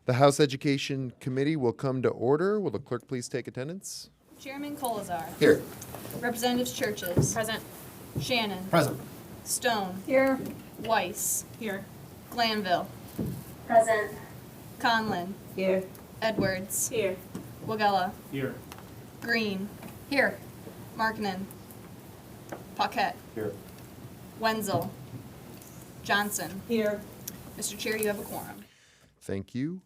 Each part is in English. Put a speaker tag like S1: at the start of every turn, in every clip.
S1: The House Education Committee will come to order. Will the clerk please take attendance?
S2: Chairman Colazar.
S3: Here.
S2: Representatives Churches.
S4: Present.
S2: Shannon.
S3: Present.
S2: Stone.
S4: Here.
S2: Weiss.
S4: Here.
S2: Glanville.
S5: Present.
S2: Conlon.
S4: Here.
S2: Edwards.
S4: Here.
S2: Wagella.
S3: Here.
S2: Green.
S4: Here.
S2: Markinen. Paquette.
S3: Here.
S2: Wenzel. Johnson.
S4: Here.
S2: Mr. Chair, you have a quorum.
S1: Thank you.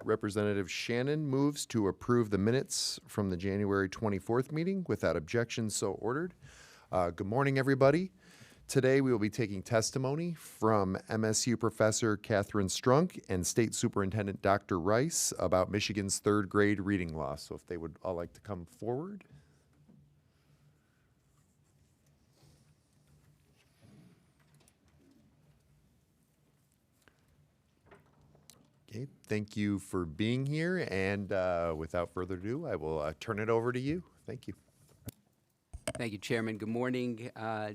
S1: Representative Shannon moves to approve the minutes from the January 24th meeting without objection, so ordered. Good morning, everybody. Today we will be taking testimony from MSU Professor Catherine Strunk and State Superintendent Dr. Rice about Michigan's third grade reading law. So if they would all like to come forward. Okay, thank you for being here, and without further ado, I will turn it over to you. Thank you.
S6: Thank you, Chairman. Good morning,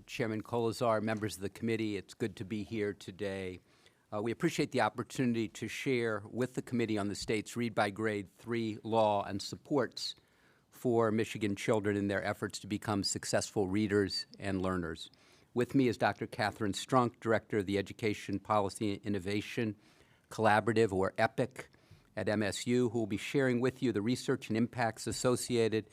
S6: Chairman Colazar, members of the committee. It's good to be here today. We appreciate the opportunity to share with the committee on the state's Read by Grade 3 law and supports for Michigan children in their efforts to become successful readers and learners. With me is Dr. Catherine Strunk, Director of the Education Policy and Innovation Collaborative, or EPIC, at MSU, who will be sharing with you the research and impacts associated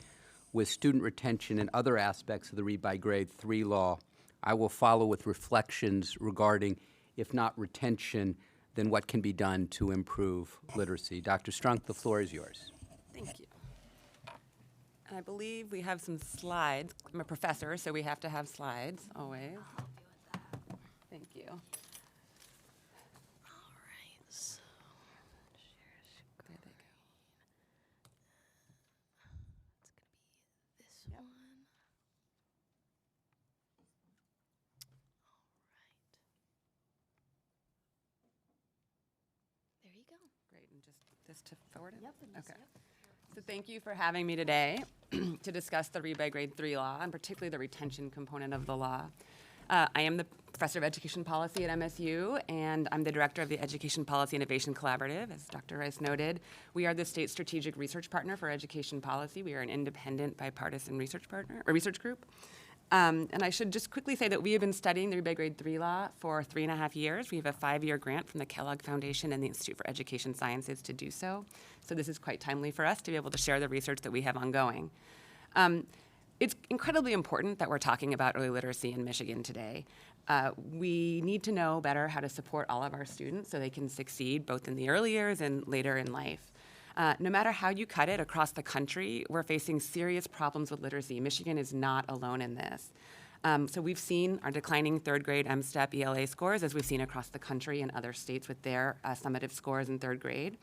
S6: with student retention and other aspects of the Read by Grade 3 law. I will follow with reflections regarding, if not retention, then what can be done to improve literacy. Dr. Strunk, the floor is yours.
S7: Thank you. And I believe we have some slides. I'm a professor, so we have to have slides always. Thank you. There they go. Yep.
S5: There you go.
S7: Great, and just this to forward it? Yep. Okay. So thank you for having me today to discuss the Read by Grade 3 law, and particularly the retention component of the law. I am the Professor of Education Policy at MSU, and I'm the Director of the Education Policy Innovation Collaborative, as Dr. Rice noted. We are the state's strategic research partner for education policy. We are an independent, bipartisan research partner, or research group. And I should just quickly say that we have been studying the Read by Grade 3 law for 3.5 years. We have a 5-year grant from the Kellogg Foundation and the Institute for Education Sciences to do so. So this is quite timely for us to be able to share the research that we have ongoing. It's incredibly important that we're talking about early literacy in Michigan today. We need to know better how to support all of our students so they can succeed both in the early years and later in life. No matter how you cut it across the country, we're facing serious problems with literacy. Michigan is not alone in this. So we've seen our declining third grade MSTEP ELA scores, as we've seen across the country and other states with their summative scores in third grade.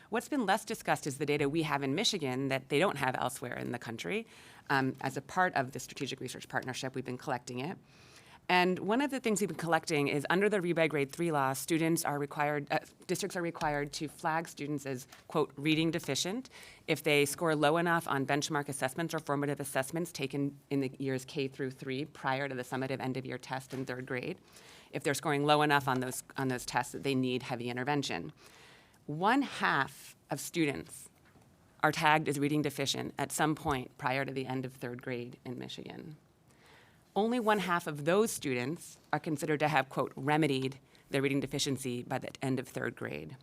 S7: What's been less discussed is the data we have in Michigan that they don't have elsewhere in the country. As a part of the Strategic Research Partnership, we've been collecting it. And one of the things we've been collecting is under the Read by Grade 3 law, districts are required to flag students as, quote, reading deficient if they score low enough on benchmark assessments or formative assessments taken in the years K through 3 prior to the summative end-of-year test in third grade, if they're scoring low enough on those tests that they need heavy intervention. 1/2 of students are tagged as reading deficient at some point prior to the end of third grade in Michigan. Only 1/2 of those students are considered to have, quote, remedied their reading deficiency by the end of third grade.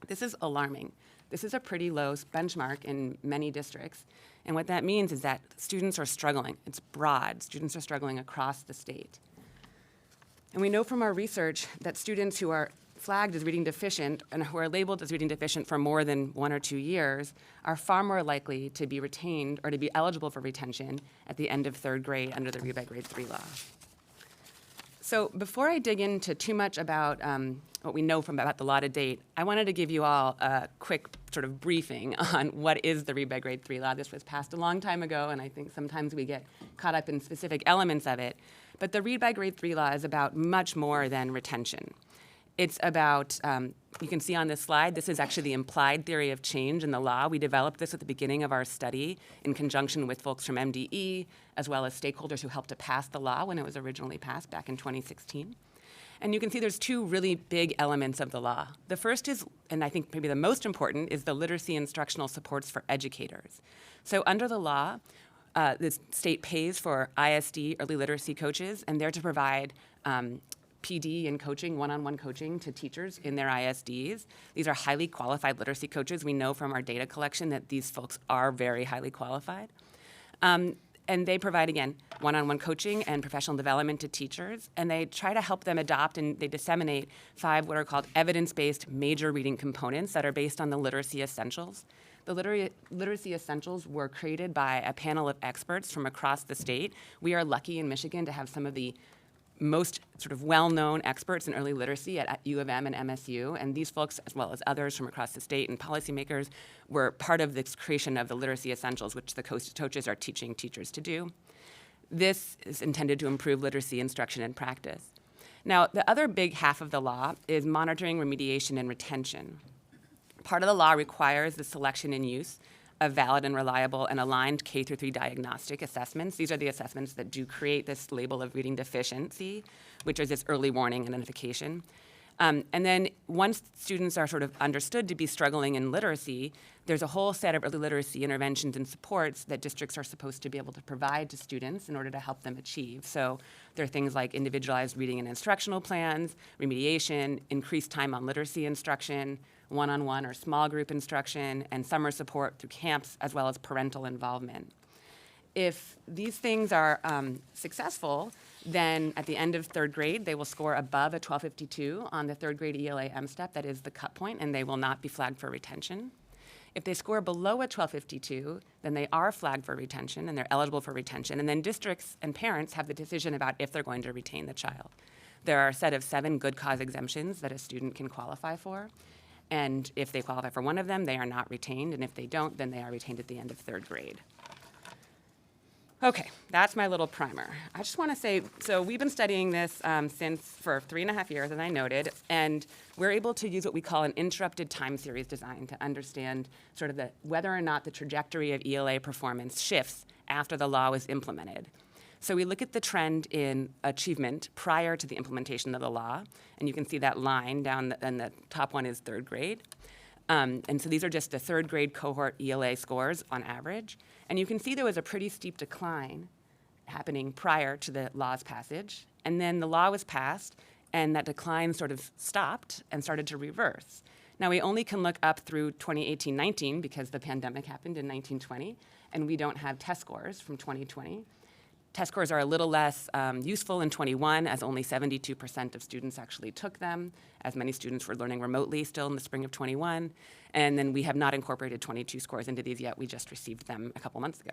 S7: This is alarming. This is a pretty low benchmark in many districts. And what that means is that students are struggling. It's broad. Students are struggling across the state. And we know from our research that students who are flagged as reading deficient and who are labeled as reading deficient for more than 1 or 2 years are far more likely to be retained or to be eligible for retention at the end of third grade under the Read by Grade 3 law. So before I dig into too much about what we know about the law to date, I wanted to give you all a quick sort of briefing on what is the Read by Grade 3 law. This was passed a long time ago, and I think sometimes we get caught up in specific elements of it. But the Read by Grade 3 law is about much more than retention. It's about, you can see on this slide, this is actually the implied theory of change in the law. We developed this at the beginning of our study in conjunction with folks from MDE, as well as stakeholders who helped to pass the law when it was originally passed back in 2016. And you can see there's two really big elements of the law. The first is, and I think maybe the most important, is the literacy instructional supports for educators. So under the law, the state pays for ISD early literacy coaches, and they're to provide PD and coaching, one-on-one coaching to teachers in their ISDs. These are highly qualified literacy coaches. We know from our data collection that these folks are very highly qualified. And they provide, again, one-on-one coaching and professional development to teachers, and they try to help them adopt and they disseminate 5 what are called evidence-based major reading components that are based on the literacy essentials. The literacy essentials were created by a panel of experts from across the state. We are lucky in Michigan to have some of the most sort of well-known experts in early literacy at U of M and MSU, and these folks, as well as others from across the state and policymakers, were part of this creation of the literacy essentials, which the coaches are teaching teachers to do. This is intended to improve literacy instruction and practice. Now, the other big half of the law is monitoring, remediation, and retention. Part of the law requires the selection and use of valid and reliable and aligned K-3 diagnostic assessments. These are the assessments that do create this label of reading deficiency, which is this early warning identification. And then once students are sort of understood to be struggling in literacy, there's a whole set of early literacy interventions and supports that districts are supposed to be able to provide to students in order to help them achieve. So there are things like individualized reading and instructional plans, remediation, increased time on literacy instruction, one-on-one or small group instruction, and summer support through camps, as well as parental involvement. If these things are successful, then at the end of 3rd grade, they will score above a 1252 on the 3rd grade ELA MSTEP, that is the cut point, and they will not be flagged for retention. If they score below a 1252, then they are flagged for retention and they're eligible for retention, and then districts and parents have the decision about if they're going to retain the child. There are a set of 7 good cause exemptions that a student can qualify for. And if they qualify for one of them, they are not retained. And if they don't, then they are retained at the end of 3rd grade. Okay, that's my little primer. I just want to say, so we've been studying this for 3.5 years, as I noted, and we're able to use what we call an interrupted time series design to understand sort of whether or not the trajectory of ELA performance shifts after the law was implemented. So we look at the trend in achievement prior to the implementation of the law, and you can see that line down, and the top one is 3rd grade. And so these are just the 3rd grade cohort ELA scores on average. And you can see there was a pretty steep decline happening prior to the law's passage. And then the law was passed, and that decline sort of stopped and started to reverse. Now, we only can look up through 2018-19 because the pandemic happened in 1920, and we don't have test scores from 2020. Test scores are a little less useful in 21, as only 72% of students actually took them, as many students were learning remotely still in the spring of 21. And then we have not incorporated 22 scores into these yet. We just received them a couple months ago.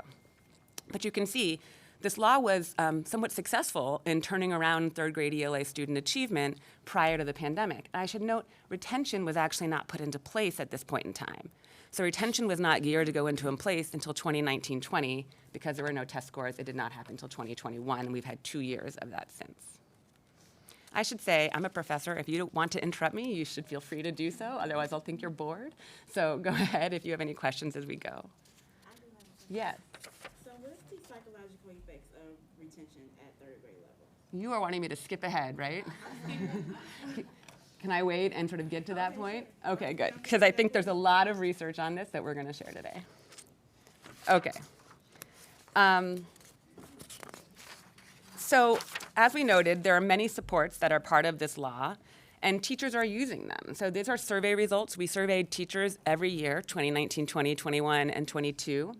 S7: But you can see this law was somewhat successful in turning around 3rd grade ELA student achievement prior to the pandemic. And I should note, retention was actually not put into place at this point in time. So retention was not geared to go into place until 2019-20. Because there were no test scores, it did not happen until 2021, and we've had 2 years of that since. I should say, I'm a professor. If you want to interrupt me, you should feel free to do so. Otherwise, I'll think you're bored. So go ahead if you have any questions as we go.
S3: I do have a question.
S7: Yes.
S3: So what's the psychological effects of retention at 3rd grade level?
S7: You are wanting me to skip ahead, right? Can I wait and sort of get to that point? Okay, good. Because I think there's a lot of research on this that we're going to share today. Okay. So as we noted, there are many supports that are part of this law, and teachers are using them. So these are survey results. We surveyed teachers every year, 2019, 20, 21, and 22.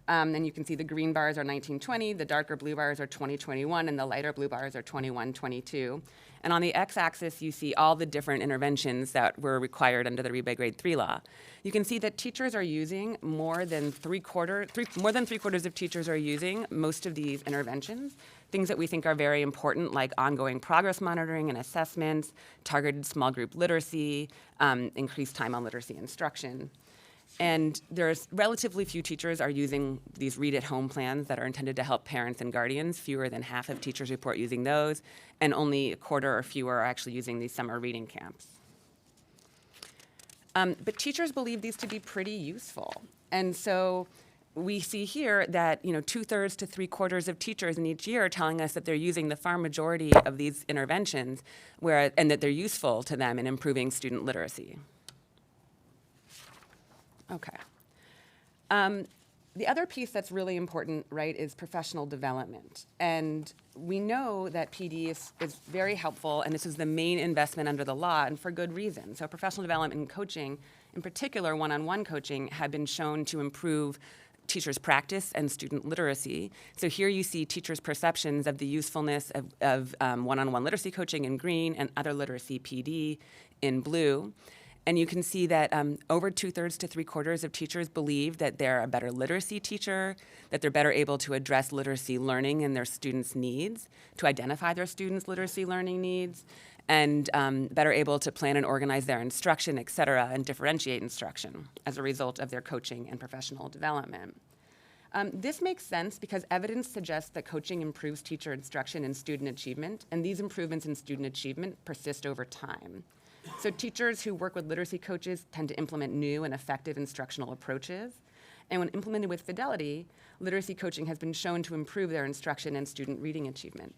S7: And you can see the green bars are 1920, the darker blue bars are 2021, and the lighter blue bars are 21, 22. And on the x-axis, you see all the different interventions that were required under the Read by Grade 3 law. You can see that teachers are using more than three-quarters of teachers are using most of these interventions. Things that we think are very important, like ongoing progress monitoring and assessments, targeted small group literacy, increased time on literacy instruction. And there's relatively few teachers are using these read-at-home plans that are intended to help parents and guardians. Fewer than half of teachers report using those, and only a quarter or fewer are actually using these summer reading camps. But teachers believe these to be pretty useful. And so we see here that 2/3 to 3/4 of teachers in each year are telling us that they're using the far majority of these interventions, and that they're useful to them in improving student literacy. Okay. The other piece that's really important, right, is professional development. And we know that PD is very helpful, and this is the main investment under the law, and for good reason. So professional development and coaching, in particular one-on-one coaching, have been shown to improve teachers' practice and student literacy. So here you see teachers' perceptions of the usefulness of one-on-one literacy coaching in green and other literacy PD in blue. And you can see that over 2/3 to 3/4 of teachers believe that they're a better literacy teacher, that they're better able to address literacy learning and their students' needs, to identify their students' literacy learning needs, and better able to plan and organize their instruction, et cetera, and differentiate instruction as a result of their coaching and professional development. This makes sense because evidence suggests that coaching improves teacher instruction and student achievement, and these improvements in student achievement persist over time. So teachers who work with literacy coaches tend to implement new and effective instructional approaches. And when implemented with fidelity, literacy coaching has been shown to improve their instruction and student reading achievement.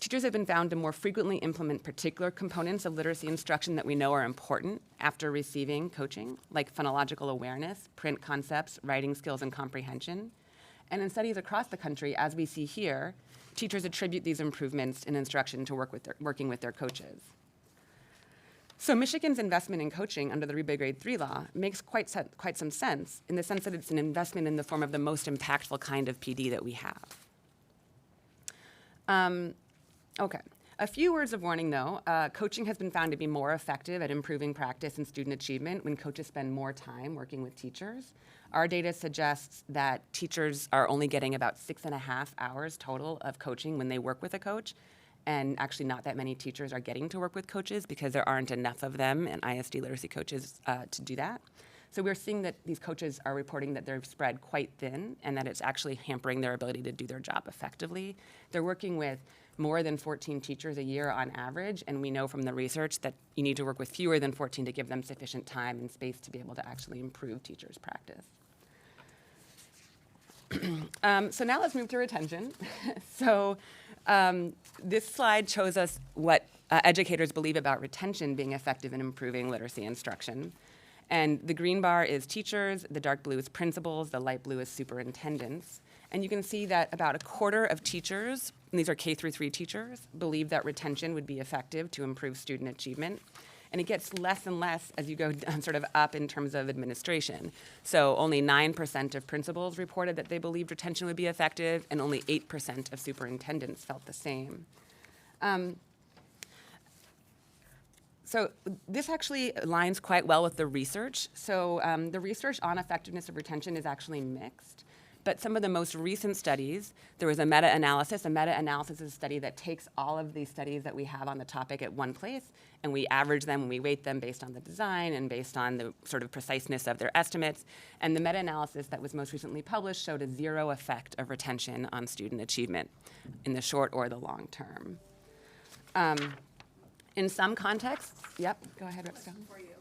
S7: Teachers have been found to more frequently implement particular components of literacy instruction that we know are important after receiving coaching, like phonological awareness, print concepts, writing skills, and comprehension. And in studies across the country, as we see here, teachers attribute these improvements in instruction to working with their coaches. So Michigan's investment in coaching under the Rebate Grade 3 law makes quite some sense, in the sense that it's an investment in the form of the most impactful kind of PD that we have. Okay. A few words of warning, though. Coaching has been found to be more effective at improving practice and student achievement when coaches spend more time working with teachers. Our data suggests that teachers are only getting about 6.5 hours total of coaching when they work with a coach, and actually not that many teachers are getting to work with coaches because there aren't enough of them and ISD literacy coaches to do that. So we're seeing that these coaches are reporting that they're spread quite thin and that it's actually hampering their ability to do their job effectively. They're working with more than 14 teachers a year on average, and we know from the research that you need to work with fewer than 14 to give them sufficient time and space to be able to actually improve teachers' practice. So now let's move to retention. This slide shows us what educators believe about retention being effective in improving literacy instruction. And the green bar is teachers, the dark blue is principals, the light blue is superintendents. And you can see that about 1/4 of teachers, and these are K-3 teachers, believe that retention would be effective to improve student achievement. And it gets less and less as you go sort of up in terms of administration. So only 9% of principals reported that they believed retention would be effective, and only 8% of superintendents felt the same. So this actually aligns quite well with the research. So the research on effectiveness of retention is actually mixed. But some of the most recent studies, there was a meta-analysis. A meta-analysis is a study that takes all of these studies that we have on the topic at one place, and we average them and we weight them based on the design and based on the sort of preciseness of their estimates. And the meta-analysis that was most recently published showed a 0 effect of retention on student achievement in the short or the long term. In some contexts, yep, go ahead, Ripstone.
S4: For you.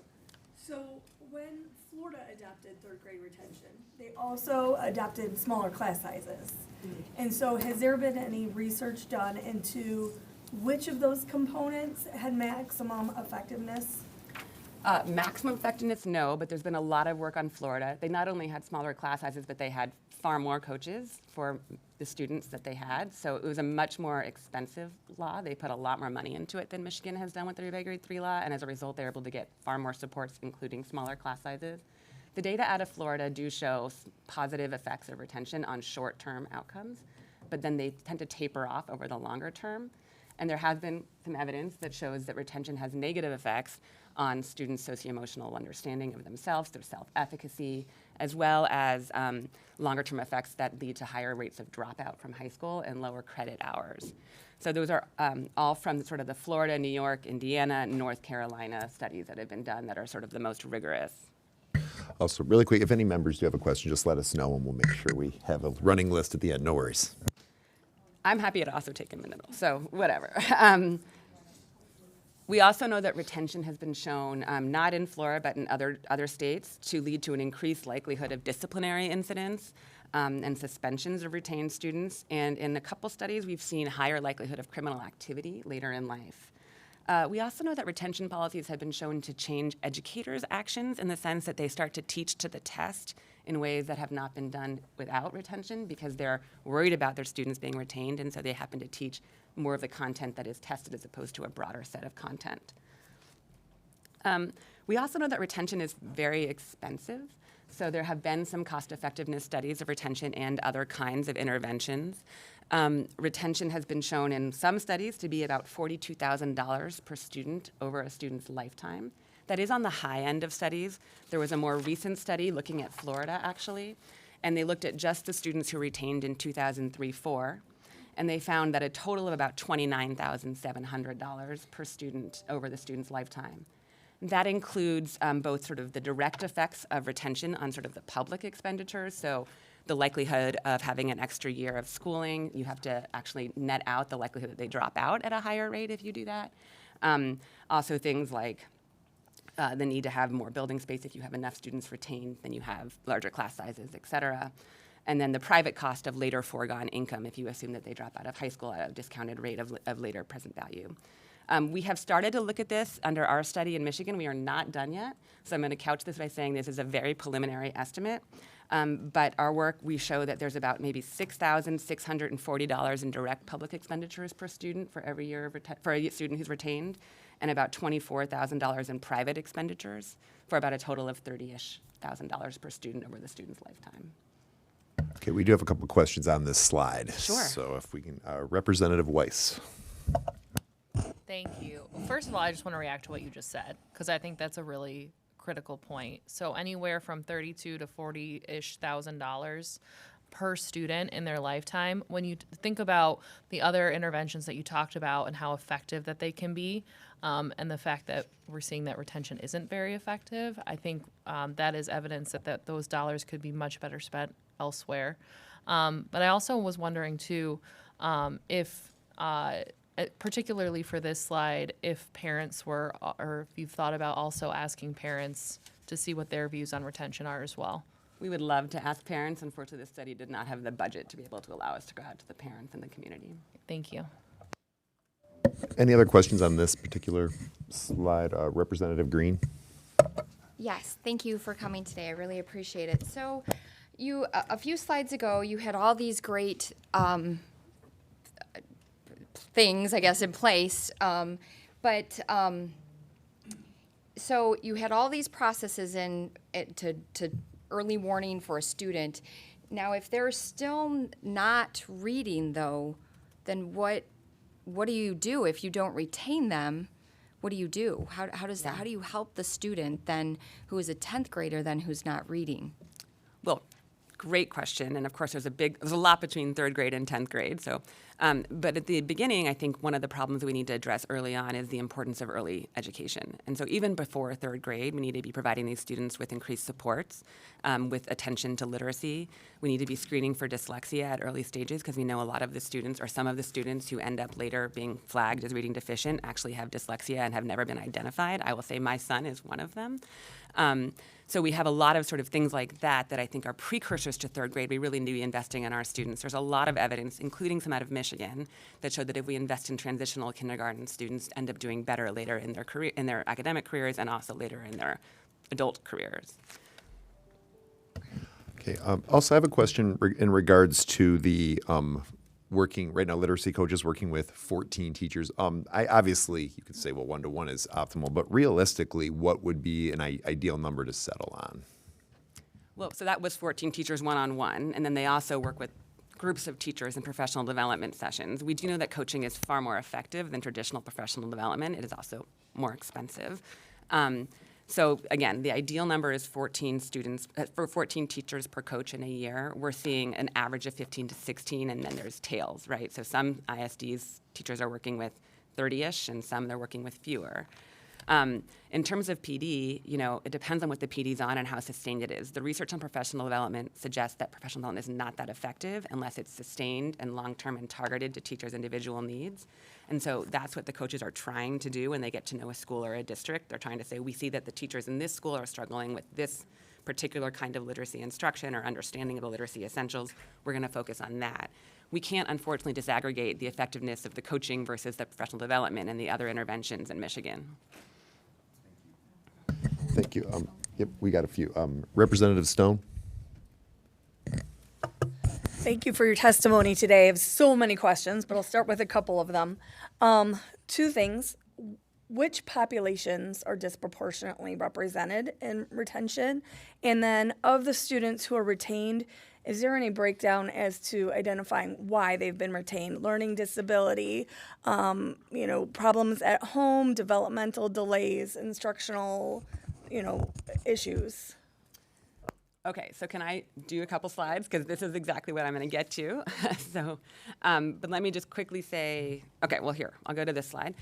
S4: So when Florida adopted third grade retention, they also adopted smaller class sizes. And so has there been any research done into which of those components had maximum effectiveness?
S7: Maximum effectiveness, no, but there's been a lot of work on Florida. They not only had smaller class sizes, but they had far more coaches for the students that they had. So it was a much more expensive law. They put a lot more money into it than Michigan has done with the Rebate Grade 3 law, and as a result, they're able to get far more supports, including smaller class sizes. The data out of Florida do show positive effects of retention on short-term outcomes, but then they tend to taper off over the longer term. And there has been some evidence that shows that retention has negative effects on students' socio-emotional understanding of themselves, their self-efficacy, as well as longer-term effects that lead to higher rates of dropout from high school and lower credit hours. So those are all from sort of the Florida, New York, Indiana, North Carolina studies that have been done that are sort of the most rigorous.
S1: Also, really quick, if any members do have a question, just let us know and we'll make sure we have a running list at the end. No worries.
S7: I'm happy to also take a minute, so whatever. We also know that retention has been shown, not in Florida, but in other states, to lead to an increased likelihood of disciplinary incidents and suspensions of retained students. And in a couple studies, we've seen higher likelihood of criminal activity later in life. We also know that retention policies have been shown to change educators' actions in the sense that they start to teach to the test in ways that have not been done without retention because they're worried about their students being retained, and so they happen to teach more of the content that is tested as opposed to a broader set of content. We also know that retention is very expensive, so there have been some cost-effectiveness studies of retention and other kinds of interventions. Retention has been shown in some studies to be about $42,000 per student over a student's lifetime. That is on the high end of studies. There was a more recent study looking at Florida, actually, and they looked at just the students who retained in 2003-04, and they found that a total of about $29,700 per student over the student's lifetime. That includes both sort of the direct effects of retention on sort of the public expenditures, so the likelihood of having an extra year of schooling, you have to actually net out the likelihood that they drop out at a higher rate if you do that. Also things like the need to have more building space if you have enough students retained, then you have larger class sizes, et cetera. And then the private cost of later foregone income if you assume that they drop out of high school at a discounted rate of later present value. We have started to look at this under our study in Michigan. We are not done yet, so I'm going to couch this by saying this is a very preliminary estimate. But our work, we show that there's about maybe $6,640 in direct public expenditures per student for every year for a student who's retained, and about $24,000 in private expenditures for about a total of $30-ish thousand per student over the student's lifetime.
S1: Okay, we do have a couple of questions on this slide.
S7: Sure.
S1: So if we can, Representative Weiss.
S8: Thank you. First of all, I just want to react to what you just said, because I think that's a really critical point. So anywhere from $32,000 to $40-ish thousand per student in their lifetime. When you think about the other interventions that you talked about and how effective that they can be, and the fact that we're seeing that retention isn't very effective, I think that is evidence that those dollars could be much better spent elsewhere. But I also was wondering too, if particularly for this slide, if parents were, or if you've thought about also asking parents to see what their views on retention are as well.
S7: We would love to ask parents. Unfortunately, this study did not have the budget to be able to allow us to go out to the parents and the community.
S8: Thank you.
S1: Any other questions on this particular slide? Representative Green?
S9: Yes, thank you for coming today. I really appreciate it. So you, a few slides ago, you had all these great things, I guess, in place. So you had all these processes to early warning for a student. Now, if they're still not reading, though, then what do you do if you don't retain them? What do you do? How do you help the student then who is a 10th grader then who's not reading?
S7: Well, great question. And of course, there's a lot between 3rd grade and 10th grade. So, but at the beginning, I think one of the problems we need to address early on is the importance of early education. And so even before 3rd grade, we need to be providing these students with increased supports, with attention to literacy. We need to be screening for dyslexia at early stages because we know a lot of the students, or some of the students who end up later being flagged as reading deficient, actually have dyslexia and have never been identified. I will say my son is one of them. So we have a lot of sort of things like that I think are precursors to 3rd grade. We really need to be investing in our students. There's a lot of evidence, including some out of Michigan, that showed that if we invest in transitional kindergarten, students end up doing better later in their career, in their academic careers, and also later in their adult careers.
S1: Okay. Also, I have a question in regards to the working right now. Literacy coaches working with 14 teachers. Obviously, you could say, well, 1-to-1 is optimal, but realistically, what would be an ideal number to settle on?
S7: Well, so that was 14 teachers one-on-one, and then they also work with groups of teachers in professional development sessions. We do know that coaching is far more effective than traditional professional development. It is also more expensive. So again, the ideal number is 14 students, for 14 teachers per coach in a year. We're seeing an average of 15 to 16, and then there's tails, right? So some ISDs teachers are working with 30-ish, and some they're working with fewer. In terms of PD, it depends on what the PD's on and how sustained it is. The research on professional development suggests that professional development is not that effective unless it's sustained and long-term and targeted to teachers' individual needs. And so that's what the coaches are trying to do when they get to know a school or a district. They're trying to say, we see that the teachers in this school are struggling with this particular kind of literacy instruction or understanding of the literacy essentials, we're going to focus on that. We can't, unfortunately, disaggregate the effectiveness of the coaching versus the professional development and the other interventions in Michigan.
S1: Thank you. Yep, we got a few. Representative Stone?
S4: Thank you for your testimony today. I have so many questions, but I'll start with a couple of them. Two things. Which populations are disproportionately represented in retention? And then of the students who are retained, is there any breakdown as to identifying why they've been retained? Learning disability, problems at home, developmental delays, instructional, issues?
S7: Okay, so can I do a couple slides? Because this is exactly what I'm going to get to. But let me just quickly say, okay, well, here, I'll go to this slide.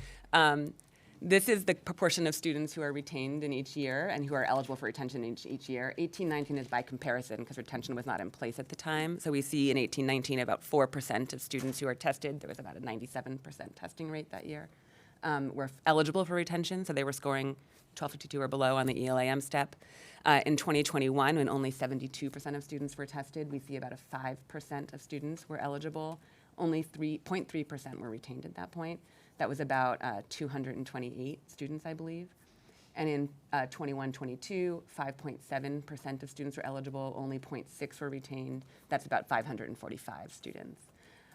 S7: This is the proportion of students who are retained in each year and who are eligible for retention each year. 18-19 is by comparison because retention was not in place at the time. So we see in 18-19 about 4% of students who are tested. There was about a 97% testing rate that year. Were eligible for retention, so they were scoring 1252 or below on the ELAM step. In 2021, when only 72% of students were tested, we see about a 5% of students were eligible. Only 0.3% were retained at that point. That was about 228 students, I believe. And in 21-22, 5.7% of students were eligible, only 0.6 were retained. That's about 545 students.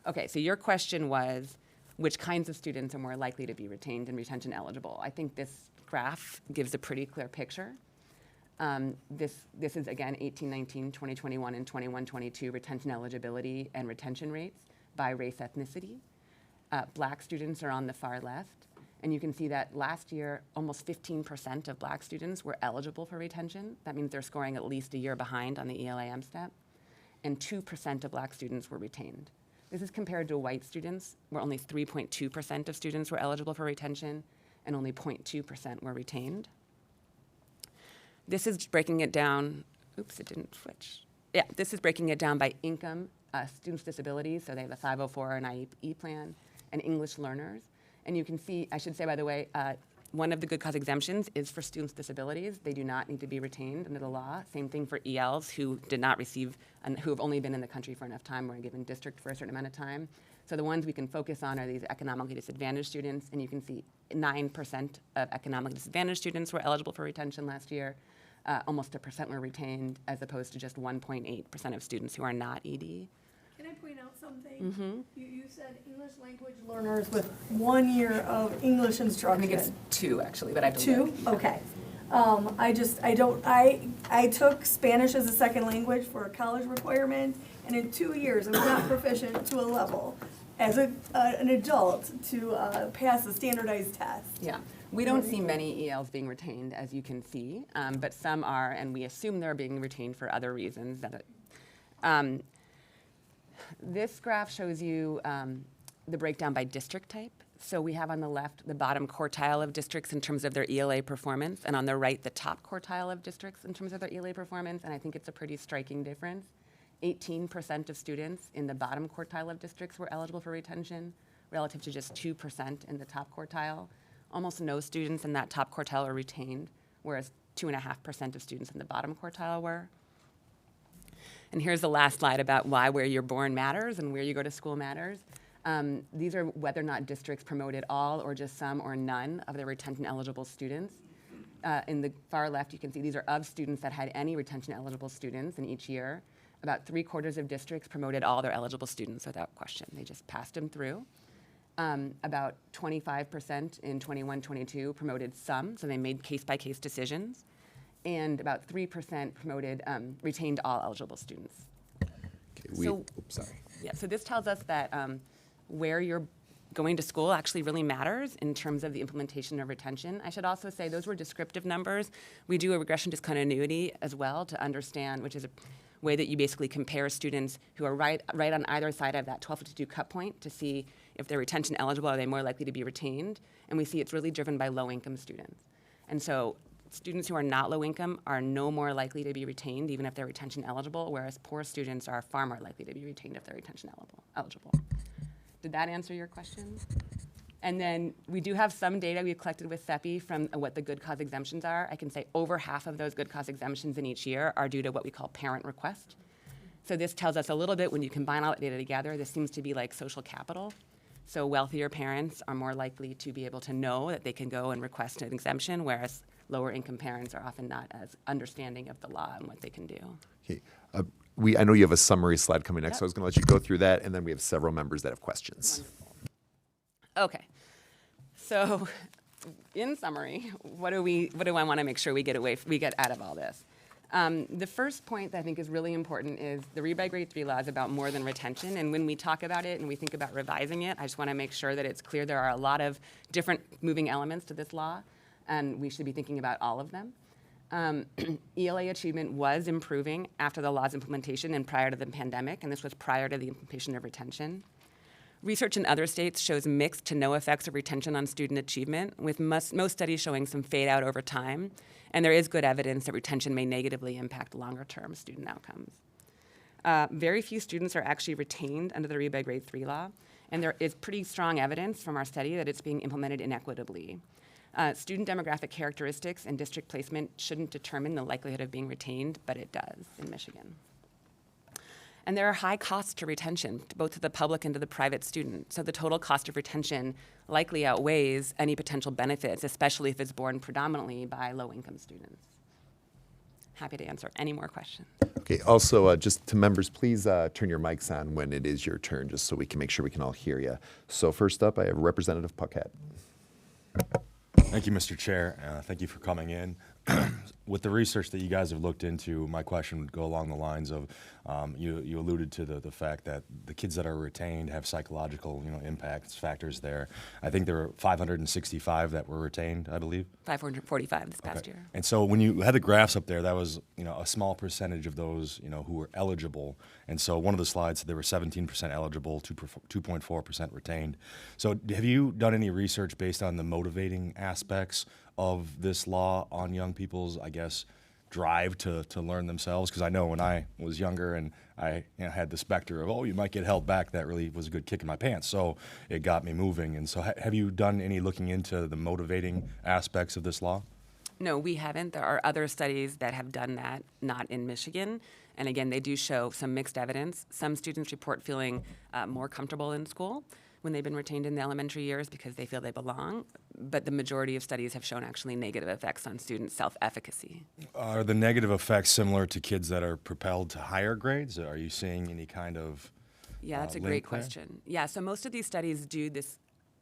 S7: Okay, so your question was, which kinds of students are more likely to be retained and retention eligible? I think this graph gives a pretty clear picture. This is, again, 18-19, 2021, and 21-22 retention eligibility and retention rates by race ethnicity. Black students are on the far left, and you can see that last year, almost 15% of black students were eligible for retention. That means they're scoring at least a year behind on the ELAM step, and 2% of black students were retained. This is compared to white students, where only 3.2% of students were eligible for retention, and only 0.2% were retained. This is breaking it down, oops, it didn't switch. Yeah, this is breaking it down by income, students with disabilities, so they have a 504 or an IEP plan, and English learners. And you can see, I should say, by the way, one of the good cause exemptions is for students with disabilities. They do not need to be retained under the law. Same thing for ELs who did not receive, and who have only been in the country for enough time or a given district for a certain amount of time. So the ones we can focus on are these economically disadvantaged students, and you can see 9% of economically disadvantaged students were eligible for retention last year. Almost 1% were retained, as opposed to just 1.8% of students who are not ED.
S4: Can I point out something? You said English language learners with 1 year of English
S7: I
S4: instruction.
S7: think it's 2, actually, but I have to
S4: Two?
S7: look.
S4: Okay. I took Spanish as a second language for a college requirement, and in 2 years, I was not proficient to a level as an adult to pass a standardized test.
S7: Yeah. We don't see many ELs being retained, as you can see, but some are, and we assume they're being retained for other reasons. This graph shows you the breakdown by district type. So we have on the left the bottom quartile of districts in terms of their ELA performance, and on the right the top quartile of districts in terms of their ELA performance, and I think it's a pretty striking difference. 18% of students in the bottom quartile of districts were eligible for retention, relative to just 2% in the top quartile. Almost no students in that top quartile were retained, whereas 2.5% of students in the bottom quartile were. And here's the last slide about why where you're born matters and where you go to school matters. These are whether or not districts promoted all or just some or none of their retention eligible students. In the far left, you can see these are of students that had any retention eligible students in each year. About 3/4 of districts promoted all their eligible students without question. They just passed them through. About 25% in 21-22 promoted some, so they made case-by-case decisions. And about 3% promoted, retained all eligible students.
S1: Okay, sorry.
S7: Yeah, so this tells us that where you're going to school actually really matters in terms of the implementation of retention. I should also say those were descriptive numbers. We do a regression discontinuity as well to understand, which is a way that you basically compare students who are right on either side of that 1252 cut point to see if they're retention eligible, are they more likely to be retained? And we see it's really driven by low-income students. And so students who are not low income are no more likely to be retained even if they're retention eligible, whereas poor students are far more likely to be retained if they're retention eligible. Did that answer your question? And then we do have some data we've collected with CEPI from what the good cause exemptions are. I can say over half of those good cause exemptions in each year are due to what we call parent request. So this tells us a little bit, when you combine all that data together, this seems to be like social capital. So wealthier parents are more likely to be able to know that they can go and request an exemption, whereas lower income parents are often not as understanding of the law and what they can do.
S1: Okay. I know you have a summary slide coming next,
S7: Yep.
S1: so I was going to let you go through that, and then we have several members that have questions.
S7: Okay, so in summary, what do I want to make sure we get out of all this? The first point that I think is really important is the Read by Grade 3 law is about more than retention, and when we talk about it and we think about revising it, I just want to make sure that it's clear there are a lot of different moving elements to this law, and we should be thinking about all of them. ELA achievement was improving after the law's implementation and prior to the pandemic, and this was prior to the implementation of retention. Research in other states shows mixed to no effects of retention on student achievement, with most studies showing some fade out over time, and there is good evidence that retention may negatively impact longer-term student outcomes. Very few students are actually retained under the Read by Grade 3 law, and there is pretty strong evidence from our study that it's being implemented inequitably. Student demographic characteristics and district placement shouldn't determine the likelihood of being retained, but it does in Michigan. And there are high costs to retention, both to the public and to the private student. So the total cost of retention likely outweighs any potential benefits, especially if it's borne predominantly by low-income students. Happy to answer any more questions.
S1: Okay, also, just to members, please turn your mics on when it is your turn, just so we can make sure we can all hear you. So first up, I have Representative Paquette.
S10: Thank you, Mr. Chair. Thank you for coming in. With the research that you guys have looked into, my question would go along the lines of, you alluded to the fact that the kids that are retained have psychological, impacts, factors there. I think there were 565 that were retained, I believe.
S7: 545 this past year.
S10: And so when you had the graphs up there, that was, a small percentage of those, who were eligible. And so one of the slides, there were 17% eligible, 2.4% retained. So have you done any research based on the motivating aspects of this law on young people's, I guess, drive to learn themselves? Because I know when I was younger and I had the specter of, you might get held back, that really was a good kick in my pants. So it got me moving. And so have you done any looking into the motivating aspects of this law?
S7: No, we haven't. There are other studies that have done that, not in Michigan. And again, they do show some mixed evidence. Some students report feeling more comfortable in school when they've been retained in the elementary years because they feel they belong, but the majority of studies have shown actually negative effects on student self-efficacy.
S10: Are the negative effects similar to kids that are propelled to higher grades? Are you seeing any kind of
S7: Yeah, that's a
S10: link
S7: great
S10: there?
S7: question. Yeah, so most of these studies do this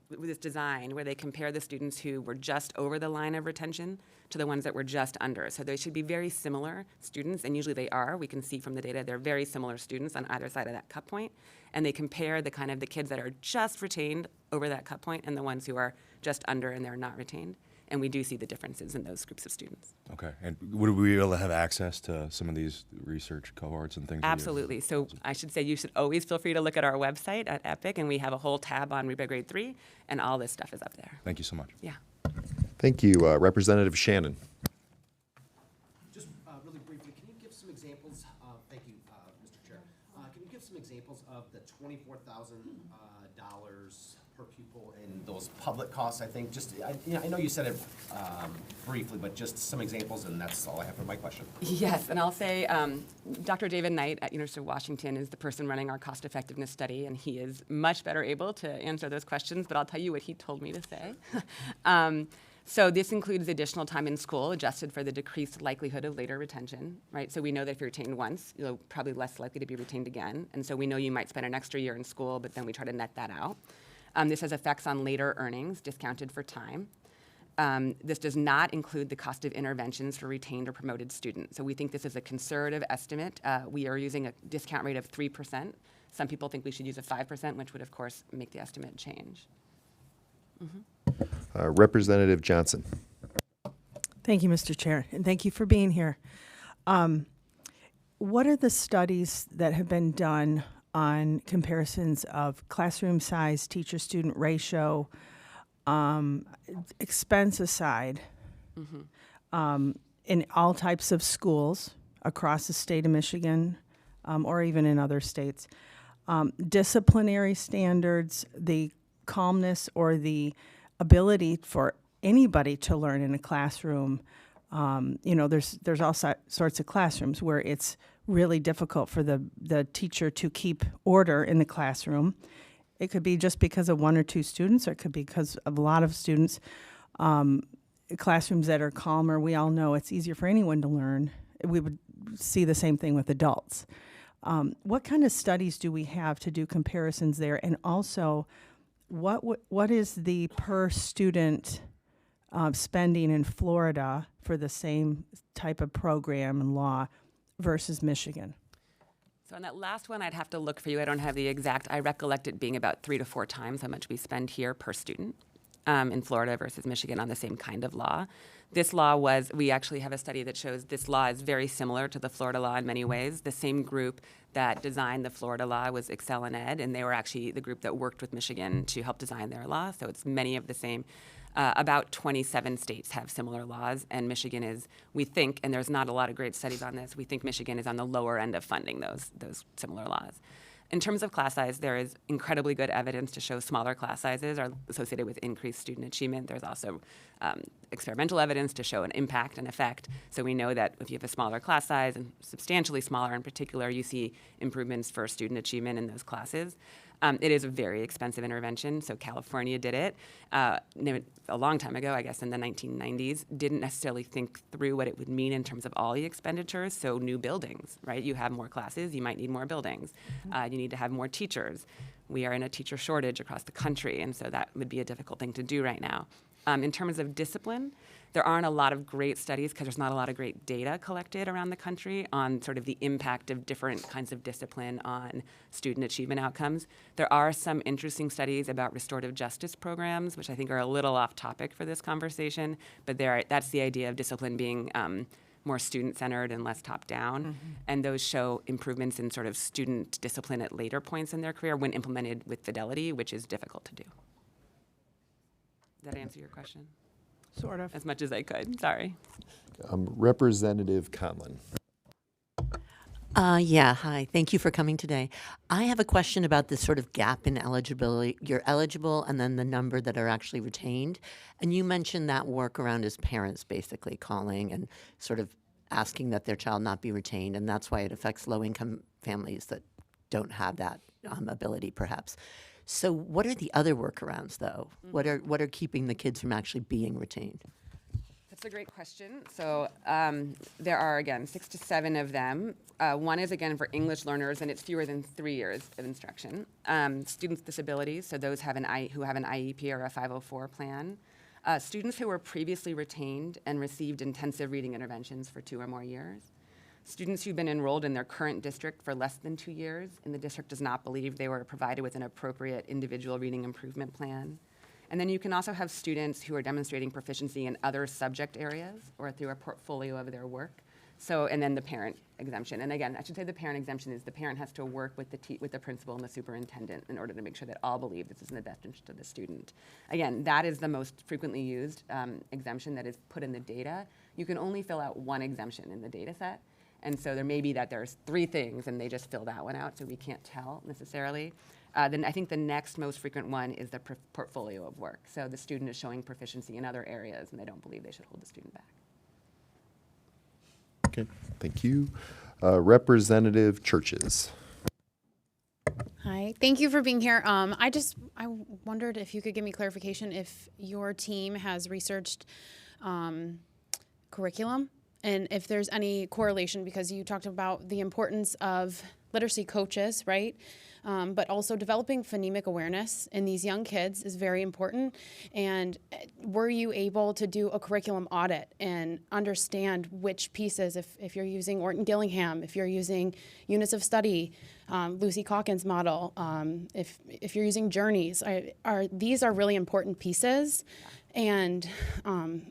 S7: with this design where they compare the students who were just over the line of retention to the ones that were just under. So they should be very similar students, and usually they are. We can see from the data they're very similar students on either side of that cut point. And they compare the kids that are just retained over that cut point and the ones who are just under and they're not retained. And we do see the differences in those groups of students.
S10: Okay. And would we be able to have access to some of these research cohorts and things? that you-
S7: Absolutely. So I should say you should always feel free to look at our website at EPIC, and we have a whole tab on Read by Grade 3, and all this stuff is up there.
S10: Thank you so much.
S7: Yeah.
S1: Thank you, Representative Shannon.
S11: Just really briefly, can you give some examples of, thank you, Mr. Chair. Can you give some examples of the $24,000 per pupil in those public costs, I think? Just, I know you said it briefly, but just some examples, and that's all I have for my question.
S7: Yes, and I'll say Dr. David Knight at University of Washington is the person running our cost effectiveness study, and he is much better able to answer those questions, but I'll tell you what he told me to say. So this includes additional time in school adjusted for the decreased likelihood of later retention, right? So we know that if you're retained once, you're probably less likely to be retained again. And so we know you might spend an extra year in school, but then we try to net that out. This has effects on later earnings, discounted for time. This does not include the cost of interventions for retained or promoted students. So we think this is a conservative estimate. We are using a discount rate of 3%. Some people think we should use a 5%, which would, of course, make the estimate change.
S1: Representative Johnson.
S12: Thank you, Mr. Chair, and thank you for being here. What are the studies that have been done on comparisons of classroom size, teacher-student ratio, expense aside, in all types of schools across the state of Michigan, or even in other states? Disciplinary standards, the calmness or the ability for anybody to learn in a classroom. There's all sorts of classrooms where it's really difficult for the teacher to keep order in the classroom. It could be just because of one or two students, or it could be because of a lot of students. Classrooms that are calmer, we all know it's easier for anyone to learn. We would see the same thing with adults. What kind of studies do we have to do comparisons there? And also, what is the per student spending in Florida for the same type of program and law versus Michigan?
S7: So on that last one, I'd have to look for you. I don't have the exact. I recollect it being about 3 to 4 times how much we spend here per student in Florida versus Michigan on the same kind of law. This law we actually have a study that shows this law is very similar to the Florida law in many ways. The same group that designed the Florida law was Excel and Ed, and they were actually the group that worked with Michigan to help design their law. So it's many of the same. About 27 states have similar laws, and Michigan is, we think, and there's not a lot of great studies on this, we think Michigan is on the lower end of funding those similar laws. In terms of class size, there is incredibly good evidence to show smaller class sizes are associated with increased student achievement. There's also experimental evidence to show an impact and effect. So we know that if you have a smaller class size, and substantially smaller in particular, you see improvements for student achievement in those classes. It is a very expensive intervention, so California did it a long time ago, I guess in the 1990s, didn't necessarily think through what it would mean in terms of all the expenditures, so new buildings, right? You have more classes, you might need more buildings. You need to have more teachers. We are in a teacher shortage across the country, and so that would be a difficult thing to do right now. In terms of discipline, there aren't a lot of great studies because there's not a lot of great data collected around the country on sort of the impact of different kinds of discipline on student achievement outcomes. There are some interesting studies about restorative justice programs, which I think are a little off topic for this conversation, but that's the idea of discipline being more student-centered and less top-down. And those show improvements in sort of student discipline at later points in their career when implemented with fidelity, which is difficult to do. Does that answer your question?
S12: Sort of.
S7: As much as I could, sorry.
S1: Representative Conlon.
S13: Hi. Thank you for coming today. I have a question about this sort of gap in eligibility. You're eligible and then the number that are actually retained. And you mentioned that workaround is parents basically calling and sort of asking that their child not be retained. And that's why it affects low-income families that don't have that ability, perhaps. So what are the other workarounds, though? What are keeping the kids from actually being retained?
S7: That's a great question. So there are, again, 6 to 7 of them. One is, again, for English learners, and it's fewer than 3 years of instruction. Students with disabilities, so those who have an IEP or a 504 plan. Students who were previously retained and received intensive reading interventions for 2 or more years. Students who've been enrolled in their current district for less than 2 years, and the district does not believe they were provided with an appropriate individual reading improvement plan. And then you can also have students who are demonstrating proficiency in other subject areas or through a portfolio of their work. So, and then the parent exemption. And again, I should say the parent exemption is the parent has to work with the principal and the superintendent in order to make sure that all believe this is in the best interest of the student. Again, that is the most frequently used exemption that is put in the data. You can only fill out one exemption in the data set. And so there may be that there's 3 things and they just fill that one out, so we can't tell necessarily. Then I think the next most frequent one is the portfolio of work. So the student is showing proficiency in other areas and they don't believe they should hold the student back.
S1: Okay, thank you. Representative Churches.
S14: Hi, thank you for being here. I wondered if you could give me clarification if your team has researched curriculum and if there's any correlation, because you talked about the importance of literacy coaches, right? But also developing phonemic awareness in these young kids is very important. And were you able to do a curriculum audit and understand which pieces, if you're using Orton Gillingham, if you're using units of study, Lucy Calkins model, if you're using journeys, these are really important pieces. And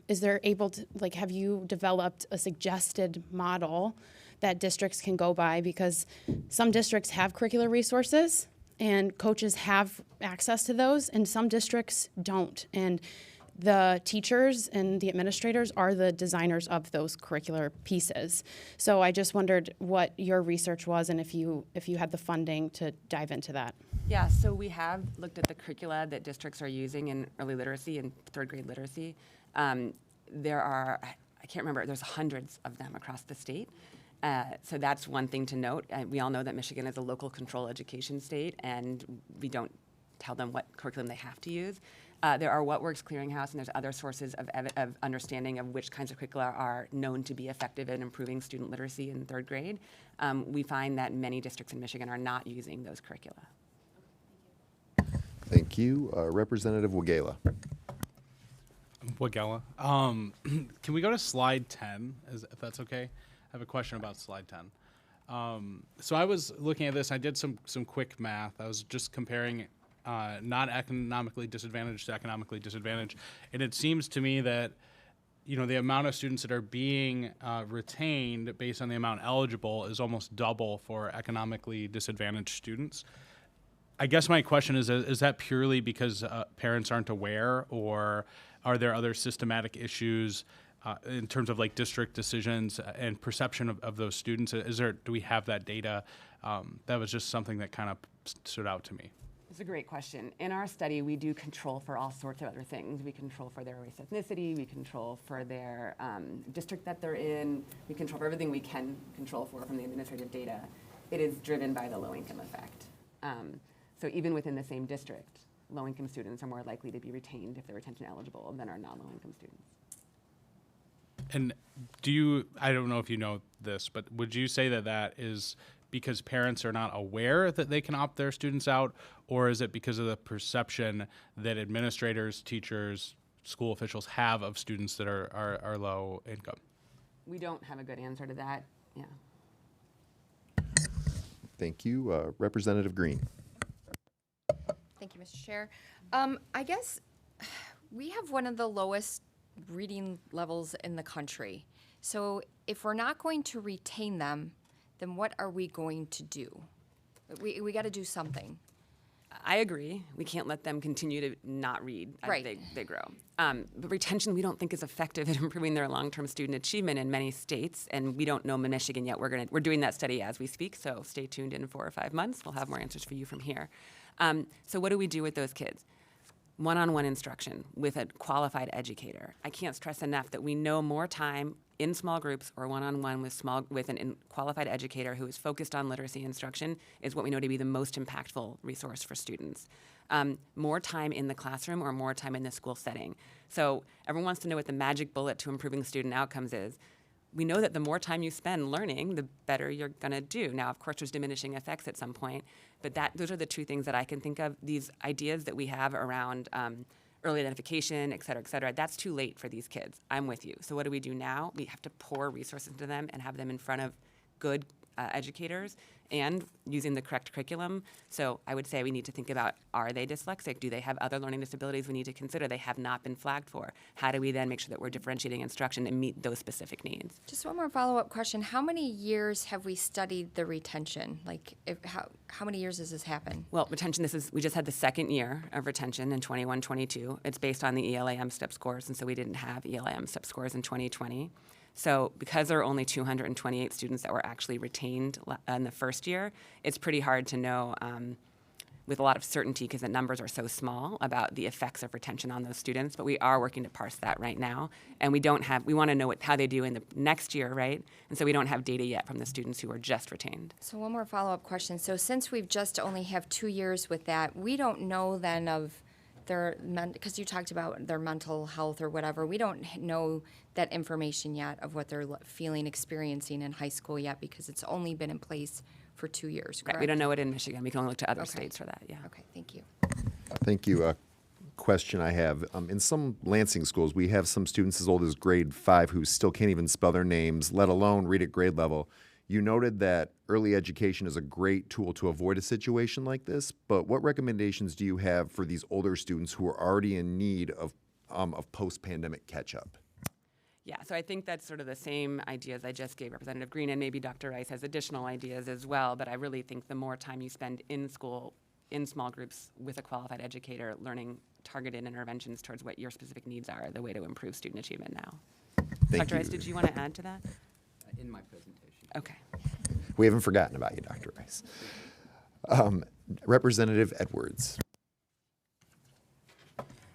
S14: is there able to, have you developed a suggested model that districts can go by? Because some districts have curricular resources and coaches have access to those, and some districts don't. And the teachers and the administrators are the designers of those curricular pieces. So I just wondered what your research was and if you had the funding to dive into that.
S7: Yeah, so we have looked at the curricula that districts are using in early literacy and third grade literacy. There are, I can't remember, there's hundreds of them across the state. So that's one thing to note. We all know that Michigan is a local control education state, and we don't tell them what curriculum they have to use. There are What Works Clearinghouse, and there's other sources of understanding of which kinds of curricula are known to be effective in improving student literacy in third grade. We find that many districts in Michigan are not using those curricula.
S1: Thank you. Representative Wagela.
S15: Wagela. Can we go to slide 10, if that's okay? I have a question about slide 10. So I was looking at this. I did some quick math. I was just comparing not economically disadvantaged to economically disadvantaged, and it seems to me that the amount of students that are being retained based on the amount eligible is almost double for economically disadvantaged students. I guess my question is that purely because parents aren't aware, or are there other systematic issues in terms of like district decisions and perception of those students? Do we have that data? That was just something that kind of stood out to me.
S7: It's a great question. In our study, we do control for all sorts of other things. We control for their race, ethnicity. We control for their district that they're in. We control for everything we can control for from the administrative data. It is driven by the low-income effect. So even within the same district, low-income students are more likely to be retained if they're retention eligible than are non-low-income students.
S15: And I don't know if you know this, but would you say that is because parents are not aware that they can opt their students out, or is it because of the perception that administrators, teachers, school officials have of students that are low income?
S7: We don't have a good answer to that, yeah.
S1: Thank you. Representative Green.
S9: Thank you, Mr. Chair. I guess we have one of the lowest reading levels in the country. So if we're not going to retain them, then what are we going to do? We got to do something.
S7: I agree. We can't let them continue to not read as
S9: Right.
S7: they grow. But retention, we don't think is effective at improving their long-term student achievement in many states, and we don't know in Michigan yet. We're doing that study as we speak, so stay tuned in 4 or 5 months. We'll have more answers for you from here. So what do we do with those kids? One-on-one instruction with a qualified educator. I can't stress enough that we know more time in small groups or one-on-one with an qualified educator who is focused on literacy instruction is what we know to be the most impactful resource for students. More time in the classroom or more time in the school setting. So everyone wants to know what the magic bullet to improving student outcomes is. We know that the more time you spend learning, the better you're going to do. Now, of course, there's diminishing effects at some point, but those are the two things that I can think of. These ideas that we have around early identification, et cetera, that's too late for these kids. I'm with you. So what do we do now? We have to pour resources into them and have them in front of good educators and using the correct curriculum. So I would say we need to think about, are they dyslexic? Do they have other learning disabilities we need to consider they have not been flagged for? How do we then make sure that we're differentiating instruction and meet those specific needs?
S9: Just one more follow-up question. How many years have we studied the retention? Like, how many years has this happened?
S7: Well, retention, we just had the second year of retention in 21-22. It's based on the ELAM step scores, and so we didn't have ELAM step scores in 2020. So because there are only 228 students that were actually retained in the first year, it's pretty hard to know with a lot of certainty because the numbers are so small about the effects of retention on those students. But we are working to parse that right now. And we want to know how they do in the next year, right? And so we don't have data yet from the students who are just retained.
S9: So one more follow-up question. So since we've just only have 2 years with that, we don't know then of because you talked about their mental health or whatever, we don't know that information yet of what they're feeling, experiencing in high school yet because it's only been in place for 2 years, correct?
S7: Right, we don't know it in Michigan. We can only look to other states for that, yeah.
S9: Okay, thank you.
S1: Thank you. A question I have. In some Lansing schools, we have some students as old as grade 5 who still can't even spell their names, let alone read at grade level. You noted that early education is a great tool to avoid a situation like this, but what recommendations do you have for these older students who are already in need of post-pandemic catch-up?
S7: Yeah, so I think that's sort of the same ideas I just gave Representative Green, and maybe Dr. Rice has additional ideas as well, but I really think the more time you spend in school, in small groups with a qualified educator, learning targeted interventions towards what your specific needs are the way to improve student achievement now. Dr. Rice, did you want to add to that?
S6: In my presentation.
S7: Okay.
S1: We haven't forgotten about you, Dr. Rice. Representative Edwards.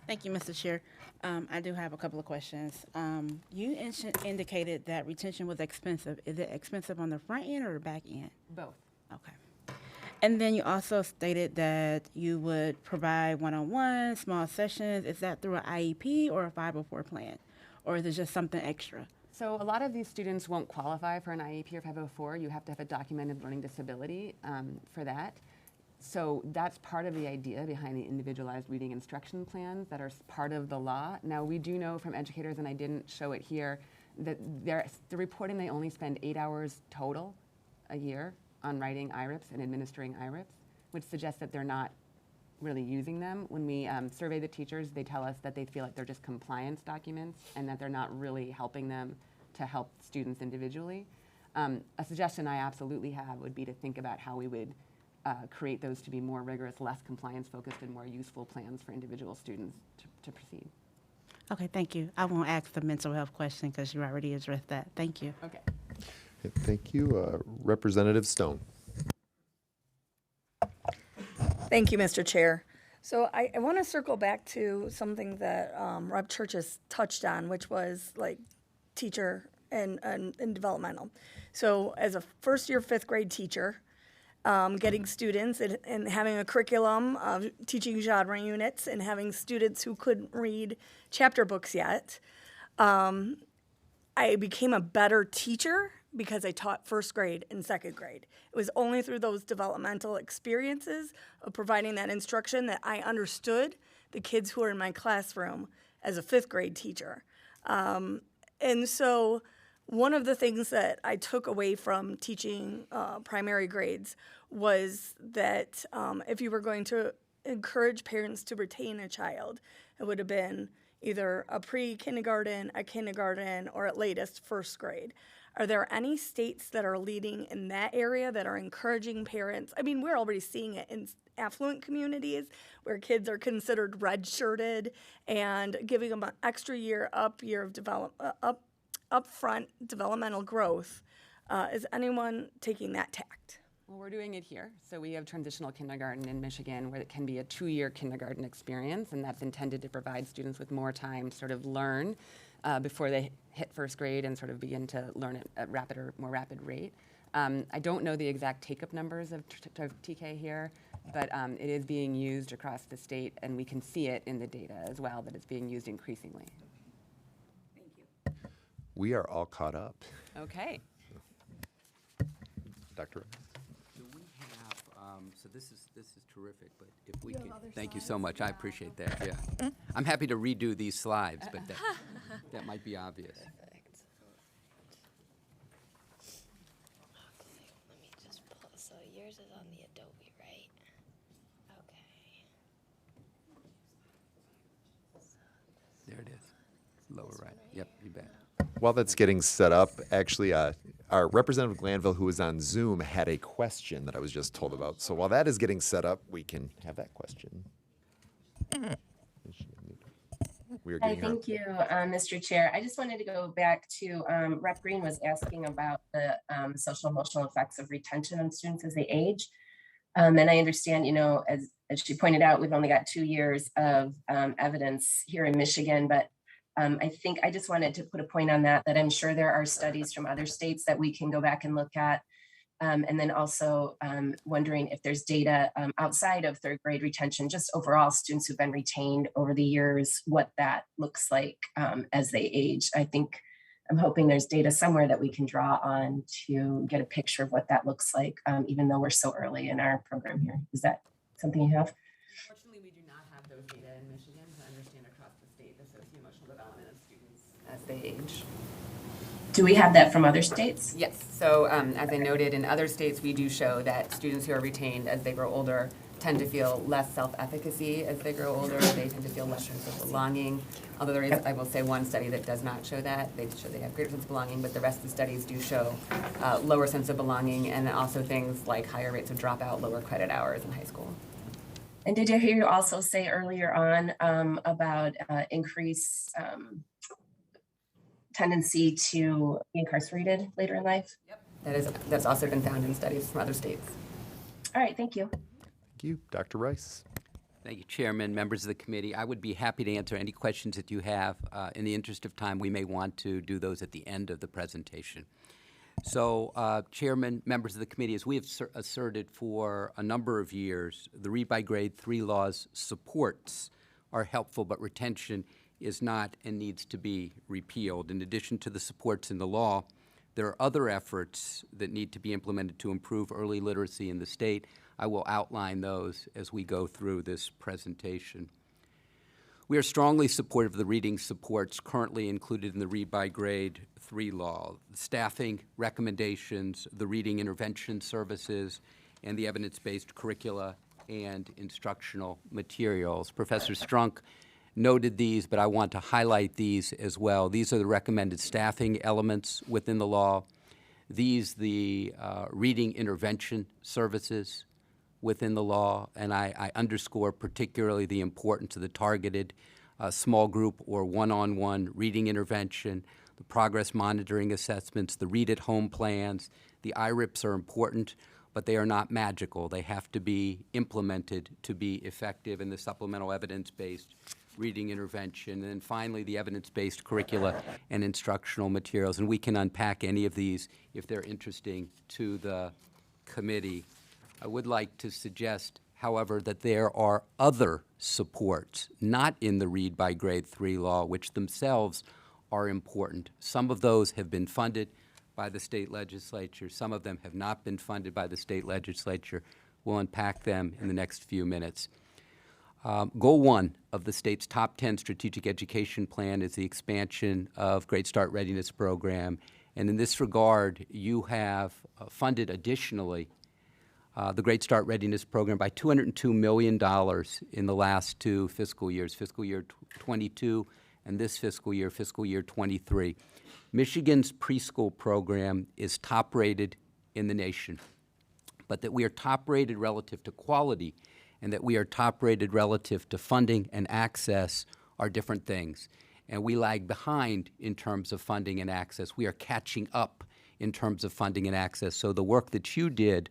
S3: Thank you, Mr. Chair. I do have a couple of questions. You indicated that retention was expensive. Is it expensive on the front end or the back end?
S7: Both.
S3: Okay. And then you also stated that you would provide one-on-one, small sessions. Is that through an IEP or a 504 plan? Or is it just something extra?
S7: So a lot of these students won't qualify for an IEP or 504. You have to have a documented learning disability for that. So that's part of the idea behind the individualized reading instruction plans that are part of the law. Now, we do know from educators, and I didn't show it here, that they're reporting they only spend 8 hours total a year on writing IRIPs and administering IRIPs, which suggests that they're not really using them. When we survey the teachers, they tell us that they feel like they're just compliance documents and that they're not really helping them to help students individually. A suggestion I absolutely have would be to think about how we would create those to be more rigorous, less compliance-focused, and more useful plans for individual students to proceed.
S3: Okay, thank you. I won't ask the mental health question because you already addressed that. Thank you.
S7: Okay.
S1: Thank you. Representative Stone.
S4: Thank you, Mr. Chair. So I want to circle back to something that Rep. Churches touched on, which was like teacher and developmental. So as a first-year fifth grade teacher, getting students and having a curriculum of teaching genre units and having students who couldn't read chapter books yet, I became a better teacher because I taught first grade and second grade. It was only through those developmental experiences of providing that instruction that I understood the kids who were in my classroom as a fifth grade teacher. And so one of the things that I took away from teaching primary grades was that if you were going to encourage parents to retain a child, it would have been either a pre-kindergarten, a kindergarten, or at latest first grade. Are there any states that are leading in that area that are encouraging parents? I mean, we're already seeing it in affluent communities where kids are considered redshirted and giving them an extra year of upfront developmental growth. Is anyone taking that tact?
S7: Well, we're doing it here. So we have transitional kindergarten in Michigan where it can be a 2-year kindergarten experience, and that's intended to provide students with more time to sort of learn before they hit first grade and sort of begin to learn at a more rapid rate. I don't know the exact take-up numbers of TK here, but it is being used across the state, and we can see it in the data as well, that it's being used increasingly.
S4: Thank you.
S1: We are all caught up.
S7: Okay.
S1: Dr.
S6: Do we have, so this is terrific, but if we could, thank you so much, I appreciate that, yeah. I'm happy to redo these slides, but that might be obvious.
S5: Let me just pull. So yours is on the Adobe, right? Okay.
S6: There it is, lower right, yep, you bet.
S1: While that's getting set up, actually, our Representative Glanville, who was on Zoom, had a question that I was just told about. So while that is getting set up, we can have that question. We are
S16: Hi,
S1: getting
S16: thank you, Mr. Chair. I just wanted to go back to Rep. Green was asking about the social emotional effects of retention on students as they age. And I understand, you know, as she pointed out, we've only got 2 years of evidence here in Michigan, but I think I just wanted to put a point on that I'm sure there are studies from other states that we can go back and look at. And then also wondering if there's data outside of third grade retention, just overall students who've been retained over the years, what that looks like as they age. I'm hoping there's data somewhere that we can draw on to get a picture of what that looks like, even though we're so early in our program here. Is that something you have?
S7: Unfortunately, we do not have those data in Michigan to understand across the state the socio-emotional development of students as they age.
S16: Do we have that from other states?
S7: Yes. So as I noted, in other states, we do show that students who are retained as they grow older tend to feel less self-efficacy as they grow older. They tend to feel less sense of belonging. Although there is, I will say, one study that does not show that. They show they have greater sense of belonging, but the rest of the studies do show lower sense of belonging, and also things like higher rates of dropout, lower credit hours in high school.
S16: And did I hear you also say earlier on about increased tendency to be incarcerated later in life?
S7: Yep. That's also been found in studies from other states.
S16: All right, thank you.
S1: Thank you. Dr. Rice.
S6: Thank you, Chairman, members of the committee. I would be happy to answer any questions that you have. In the interest of time, we may want to do those at the end of the presentation. So, Chairman, members of the committee, as we have asserted for a number of years, the Read by Grade 3 laws supports are helpful, but retention is not and needs to be repealed. In addition to the supports in the law, there are other efforts that need to be implemented to improve early literacy in the state. I will outline those as we go through this presentation. We are strongly supportive of the reading supports currently included in the Read by Grade 3 law, the staffing recommendations, the reading intervention services, and the evidence-based curricula and instructional materials. Professor Strunk noted these, but I want to highlight these as well. These are the recommended staffing elements within the law. These, the reading intervention services within the law, and I underscore particularly the importance of the targeted small group or one-on-one reading intervention, the progress monitoring assessments, the read-at-home plans. The IRIPs are important, but they are not magical. They have to be implemented to be effective in the supplemental evidence-based reading intervention. And then finally, the evidence-based curricula and instructional materials. And we can unpack any of these if they're interesting to the committee. I would like to suggest, however, that there are other supports not in the Read by Grade 3 law, which themselves are important. Some of those have been funded by the state legislature. Some of them have not been funded by the state legislature. We'll unpack them in the next few minutes. Goal 1 of the state's top 10 strategic education plan is the expansion of Great Start Readiness Program. And in this regard, you have funded additionally the Great Start Readiness Program by $202 million in the last 2 fiscal years, fiscal year 22 and this fiscal year 23. Michigan's preschool program is top-rated in the nation, but that we are top-rated relative to quality and that we are top-rated relative to funding and access are different things. And we lag behind in terms of funding and access. We are catching up in terms of funding and access. So the work that you did,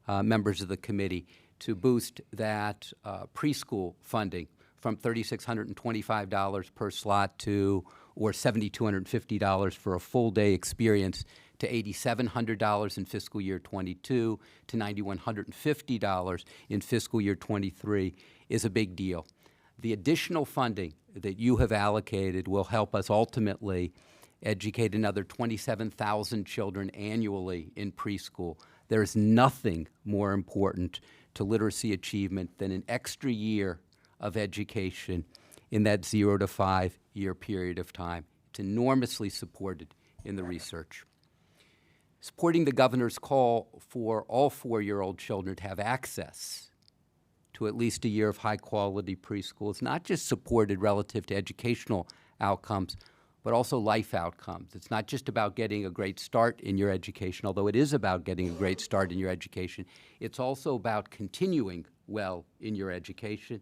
S6: members of the committee, to boost that preschool funding from $3,625 per slot to, or $7,250 for a full day experience, to $8,700 in fiscal year 22 to $9,150 in fiscal year 23 is a big deal. The additional funding that you have allocated will help us ultimately educate another 27,000 children annually in preschool. There is nothing more important to literacy achievement than an extra year of education in that 0 to 5 year period of time. It's enormously supported in the research. Supporting the governor's call for all 4-year-old children to have access to at least a year of high-quality preschool is not just supported relative to educational outcomes, but also life outcomes. It's not just about getting a great start in your education, although it is about getting a great start in your education. It's also about continuing well in your education,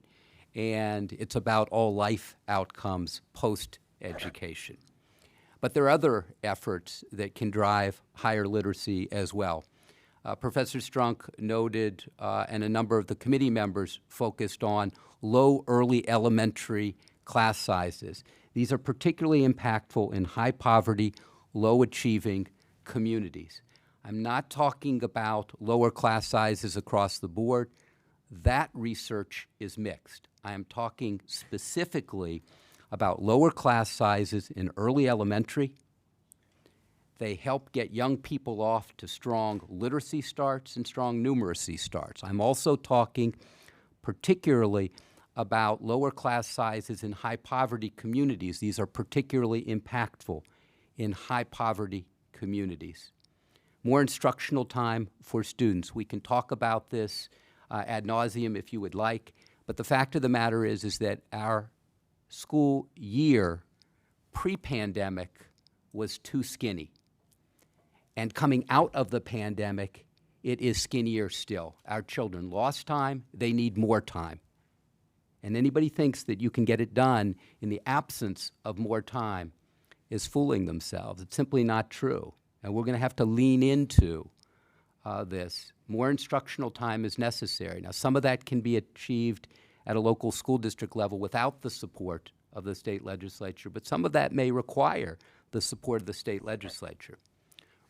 S6: and it's about all life outcomes post-education. But there are other efforts that can drive higher literacy as well. Professor Strunk noted, and a number of the committee members focused on low early elementary class sizes. These are particularly impactful in high poverty, low achieving communities. I'm not talking about lower class sizes across the board. That research is mixed. I am talking specifically about lower class sizes in early elementary. They help get young people off to strong literacy starts and strong numeracy starts. I'm also talking particularly about lower class sizes in high poverty communities. These are particularly impactful in high poverty communities. More instructional time for students. We can talk about this ad nauseum if you would like, but the fact of the matter is that our school year pre-pandemic was too skinny. And coming out of the pandemic, it is skinnier still. Our children lost time, they need more time. And anybody thinks that you can get it done in the absence of more time is fooling themselves. It's simply not true. And we're going to have to lean into this, more instructional time is necessary. Now, some of that can be achieved at a local school district level without the support of the state legislature, but some of that may require the support of the state legislature.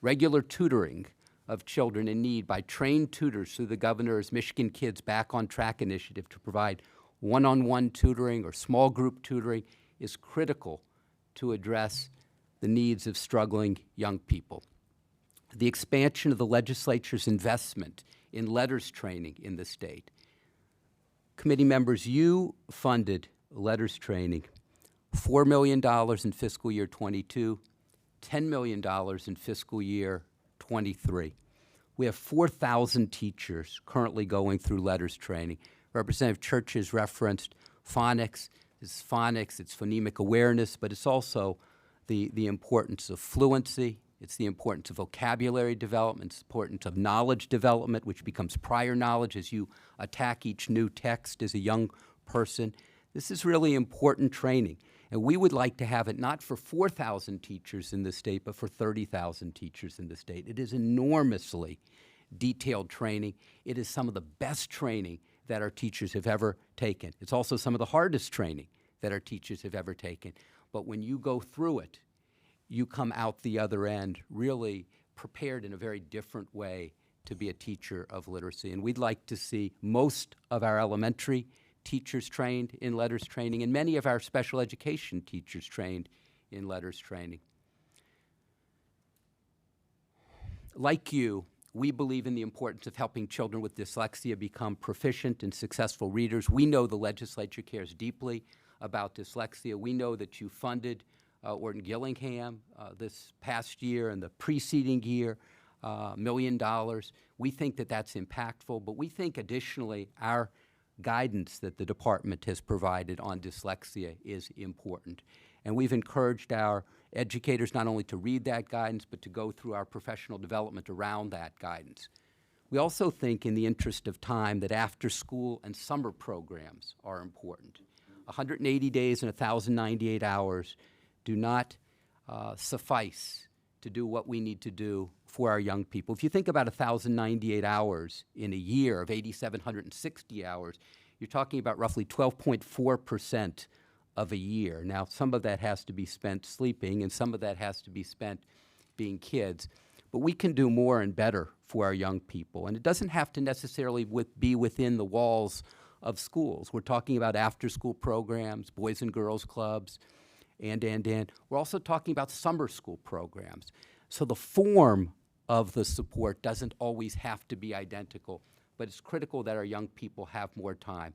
S6: Regular tutoring of children in need by trained tutors through the governor's Michigan Kids Back on Track initiative to provide one-on-one tutoring or small group tutoring is critical to address the needs of struggling young people. The expansion of the legislature's investment in letters training in the state. Committee members, you funded letters training $4 million in fiscal year 22, $10 million in fiscal year 23. We have 4,000 teachers currently going through letters training. Representative Church has referenced phonics. It's phonics, it's phonemic awareness, but it's also the importance of fluency. It's the importance of vocabulary development. It's the importance of knowledge development, which becomes prior knowledge as you attack each new text as a young person. This is really important training. And we would like to have it not for 4,000 teachers in the state, but for 30,000 teachers in the state. It is enormously detailed training. It is some of the best training that our teachers have ever taken. It's also some of the hardest training that our teachers have ever taken. But when you go through it, you come out the other end really prepared in a very different way to be a teacher of literacy. And we'd like to see most of our elementary teachers trained in letters training and many of our special education teachers trained in letters training. Like you, we believe in the importance of helping children with dyslexia become proficient and successful readers. We know the legislature cares deeply about dyslexia. We know that you funded Orton Gillingham this past year and the preceding year, $1 million. We think that that's impactful, but we think additionally our guidance that the department has provided on dyslexia is important. And we've encouraged our educators not only to read that guidance, but to go through our professional development around that guidance. We also think, in the interest of time, that after-school and summer programs are important. 180 days and 1,098 hours do not suffice to do what we need to do for our young people. If you think about 1,098 hours in a year of 8,760 hours, you're talking about roughly 12.4% of a year. Now, some of that has to be spent sleeping, and some of that has to be spent being kids. But we can do more and better for our young people. And it doesn't have to necessarily be within the walls of schools. We're talking about after-school programs, boys and girls clubs, and. We're also talking about summer school programs. So the form of the support doesn't always have to be identical, but it's critical that our young people have more time.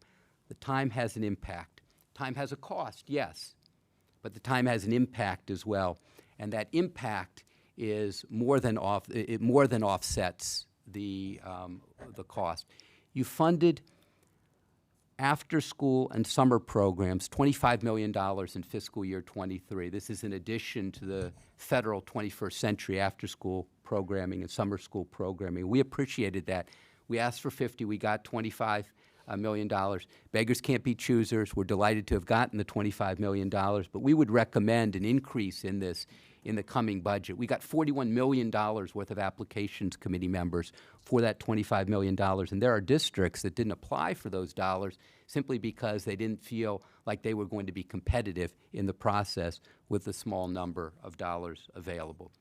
S6: The time has an impact. Time has a cost, yes, but the time has an impact as well, and that impact is more than offsets the cost. You funded after-school and summer programs, $25 million in fiscal year 23. This is in addition to the federal 21st century after-school programming and summer school programming. We appreciated that. We asked for 50, we got $25 million. Beggars can't be choosers. We're delighted to have gotten the $25 million, but we would recommend an increase in this in the coming budget. We got $41 million worth of applications, committee members, for that $25 million. And there are districts that didn't apply for those dollars simply because they didn't feel like they were going to be competitive in the process with the small number of dollars available.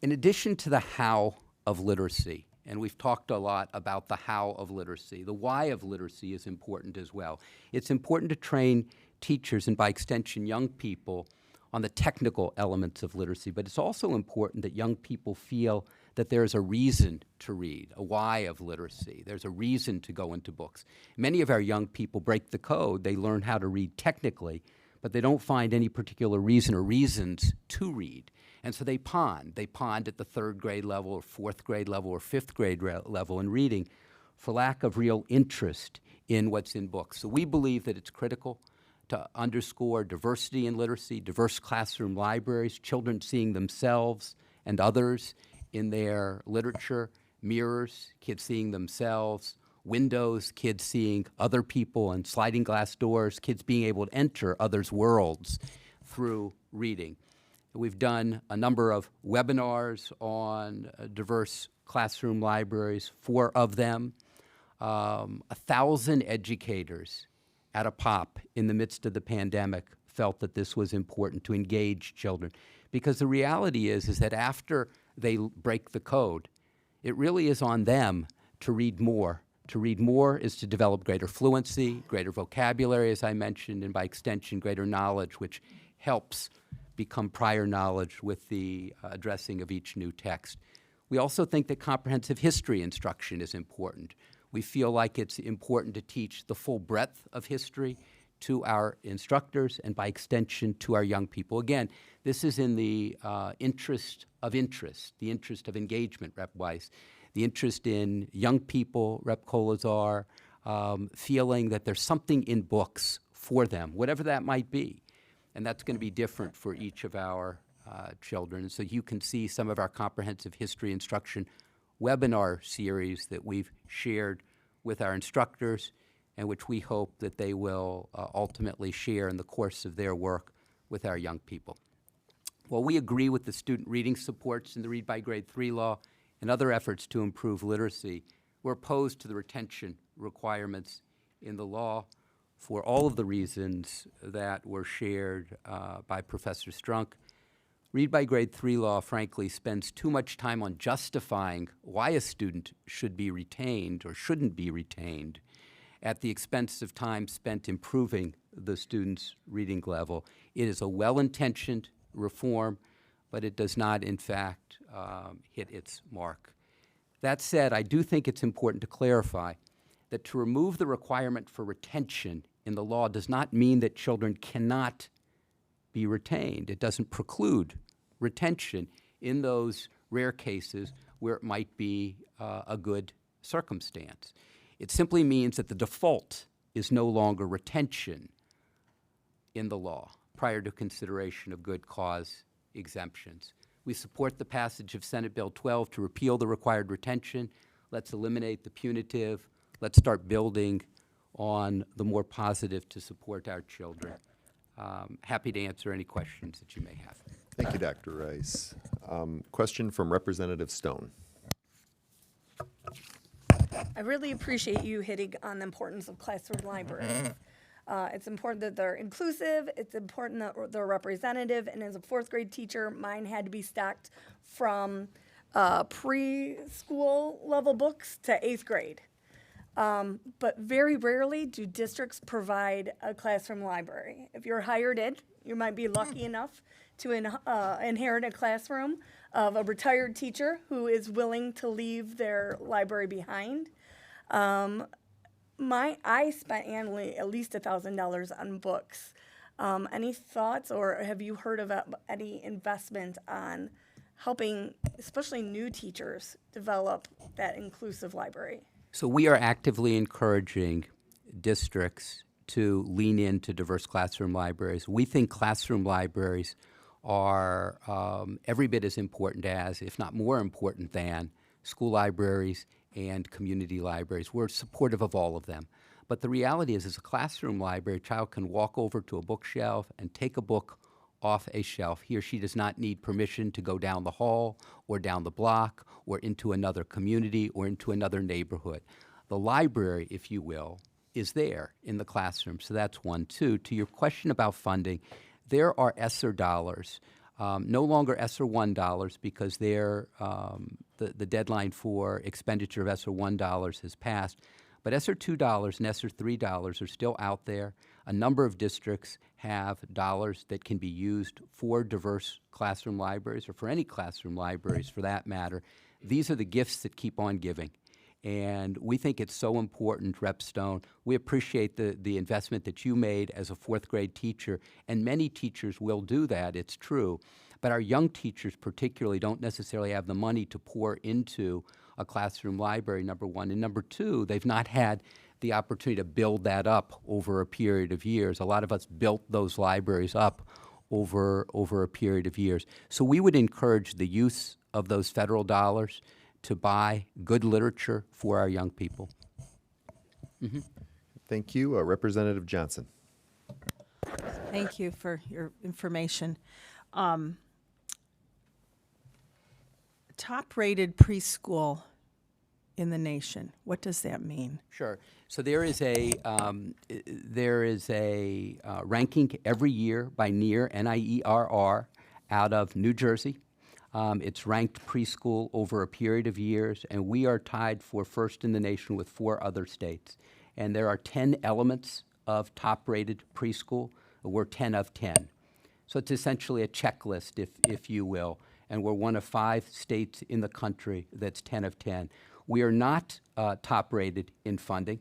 S6: In addition to the how of literacy, and we've talked a lot about the how of literacy, the why of literacy is important as well. It's important to train teachers and, by extension, young people on the technical elements of literacy, but it's also important that young people feel that there's a reason to read, a why of literacy. There's a reason to go into books. Many of our young people break the code. They learn how to read technically, but they don't find any particular reason or reasons to read. And so they pond. They pond at the 3rd grade level or 4th grade level or 5th grade level in reading for lack of real interest in what's in books. So we believe that it's critical to underscore diversity in literacy, diverse classroom libraries, children seeing themselves and others in their literature, mirrors, kids seeing themselves, windows, kids seeing other people, and sliding glass doors, kids being able to enter others' worlds through reading. We've done a number of webinars on diverse classroom libraries, 4 of them. 1,000 educators at a pop in the midst of the pandemic felt that this was important to engage children. Because the reality is that after they break the code, it really is on them to read more. To read more is to develop greater fluency, greater vocabulary, as I mentioned, and by extension, greater knowledge, which helps become prior knowledge with the addressing of each new text. We also think that comprehensive history instruction is important. We feel like it's important to teach the full breadth of history to our instructors and by extension to our young people. Again, this is in the interest, the interest of engagement, Rep. Weiss, the interest in young people, Rep. Kolazar, feeling that there's something in books for them, whatever that might be. And that's going to be different for each of our children. So you can see some of our comprehensive history instruction webinar series that we've shared with our instructors and which we hope that they will ultimately share in the course of their work with our young people. While we agree with the student reading supports in the Read by Grade 3 law and other efforts to improve literacy, we're opposed to the retention requirements in the law for all of the reasons that were shared by Professor Strunk. Read by Grade 3 law, frankly, spends too much time on justifying why a student should be retained or shouldn't be retained at the expense of time spent improving the student's reading level. It is a well-intentioned reform, but it does not, in fact, hit its mark. That said, I do think it's important to clarify that to remove the requirement for retention in the law does not mean that children cannot be retained. It doesn't preclude retention in those rare cases where it might be a good circumstance. It simply means that the default is no longer retention in the law prior to consideration of good cause exemptions. We support the passage of Senate Bill 12 to repeal the required retention. Let's eliminate the punitive. Let's start building on the more positive to support our children. Happy to answer any questions that you may have.
S1: Thank you, Dr. Rice. Question from Representative Stone.
S4: I really appreciate you hitting on the importance of classroom libraries. It's important that they're inclusive, it's important that they're representative, and as a 4th grade teacher, mine had to be stocked from preschool level books to 8th grade. But very rarely do districts provide a classroom library. If you're hired in, you might be lucky enough to inherit a classroom of a retired teacher who is willing to leave their library behind. I spent annually at least $1,000 on books. Any thoughts, or have you heard of any investment on helping, especially new teachers, develop that inclusive library?
S6: So we are actively encouraging districts to lean into diverse classroom libraries. We think classroom libraries are every bit as important as, if not more important than, school libraries and community libraries. We're supportive of all of them. But the reality is, as a classroom library, a child can walk over to a bookshelf and take a book off a shelf. He or she does not need permission to go down the hall or down the block or into another community or into another neighborhood. The library, if you will, is there in the classroom. So that's one. Two, to your question about funding, there are ESSER dollars, no longer ESSER 1 dollars because the deadline for expenditure of ESSER 1 dollars has passed. But ESSER 2 dollars and ESSER 3 dollars are still out there. A number of districts have dollars that can be used for diverse classroom libraries or for any classroom libraries for that matter. These are the gifts that keep on giving. And we think it's so important, Rep. Stone. We appreciate the investment that you made as a 4th grade teacher, and many teachers will do that, it's true. But our young teachers particularly don't necessarily have the money to pour into a classroom library, number one. And number two, they've not had the opportunity to build that up over a period of years. A lot of us built those libraries up over a period of years. So we would encourage the use of those federal dollars to buy good literature for our young people. Mm-hmm.
S1: Thank you. Representative Johnson.
S12: Thank you for your information. top-rated preschool in the nation. What does that mean?
S6: Sure. So there is a ranking every year by NIER, NIERR, out of New Jersey. It's ranked preschool over a period of years, and we are tied for first in the nation with 4 other states. And there are 10 elements of top-rated preschool. We're 10 of 10. So it's essentially a checklist, if you will, and we're one of 5 states in the country that's 10 of 10. We are not top-rated in funding,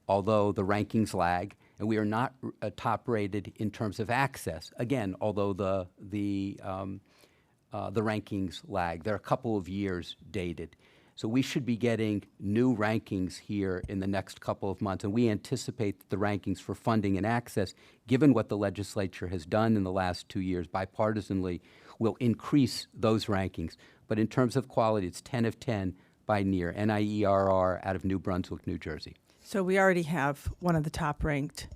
S6: although the rankings lag, and we are not top-rated in terms of access, again, although the rankings lag. They're a couple of years dated. So we should be getting new rankings here in the next couple of months, and we anticipate that the rankings for funding and access, given what the legislature has done in the last 2 years bipartisanly, will increase those rankings. But in terms of quality, it's 10 of 10 by NIER, NIERR, out of New Brunswick, New Jersey.
S12: So we already have one of the top-ranked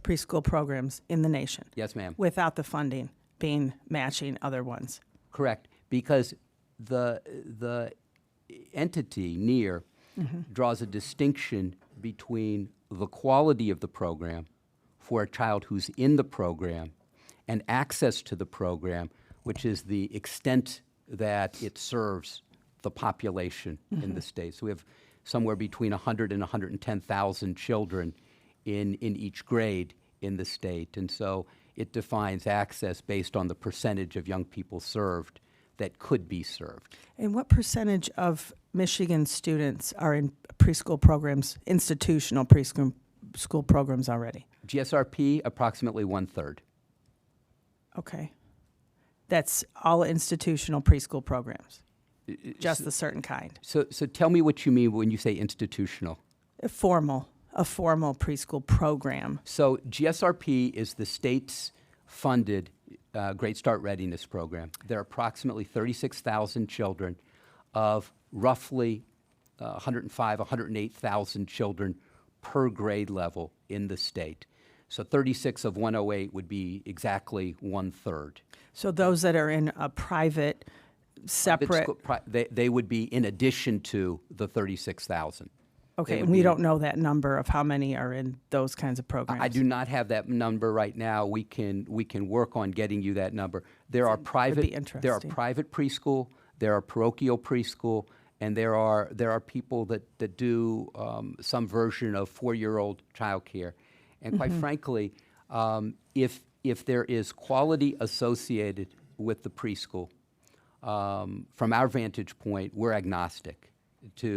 S12: preschool programs in the nation.
S6: Yes, ma'am.
S12: Without the funding being matching other ones.
S6: Correct, because the entity, NIER, draws a distinction between the quality of the program for a child who's in the program and access to the program, which is the extent that it serves the population in the state. So we have somewhere between 100 and 110,000 children in each grade in the state. And so it defines access based on the percentage of young people served that could be served.
S12: And what percentage of Michigan students are in preschool programs, institutional preschool school programs already?
S6: GSRP, approximately 1/3.
S12: Okay. That's all institutional preschool programs, just a certain kind.
S6: So tell me what you mean when you say institutional.
S12: A formal preschool program.
S6: So GSRP is the state's funded Great Start Readiness Program. There are approximately 36,000 children of roughly 108,000 children per grade level in the state. So 36 of 108 would be exactly 1/3.
S12: So those that are in a private, separate.
S6: They would be in addition to the 36,000.
S12: Okay, and we don't know that number of how many are in those kinds of programs.
S6: I do not have that number right now. We can work on getting you that number. There are private preschool, there are parochial preschool, and there are people that do some version of 4-year-old childcare. And quite frankly, if there is quality associated with the preschool, from our vantage point, we're agnostic to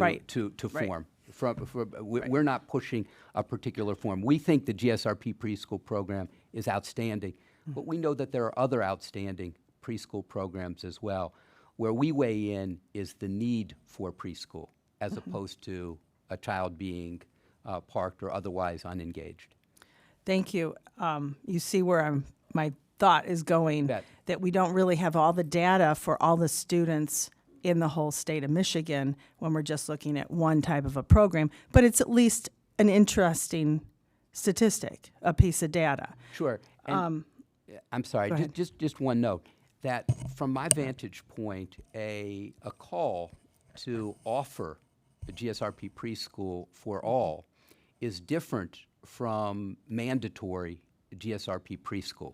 S6: form. We're not pushing a particular form. We think the GSRP preschool program is outstanding, but we know that there are other outstanding preschool programs as well. Where we weigh in is the need for preschool as opposed to a child being parked or otherwise unengaged.
S12: Thank you. You see where my thought is going, that we don't really have all the data for all the students in the whole state of Michigan when we're just looking at one type of a program, but it's at least an interesting statistic, a piece of data.
S6: Sure. And I'm sorry, just one note, that from my vantage point, a call to offer a GSRP preschool for all is different from mandatory GSRP preschool.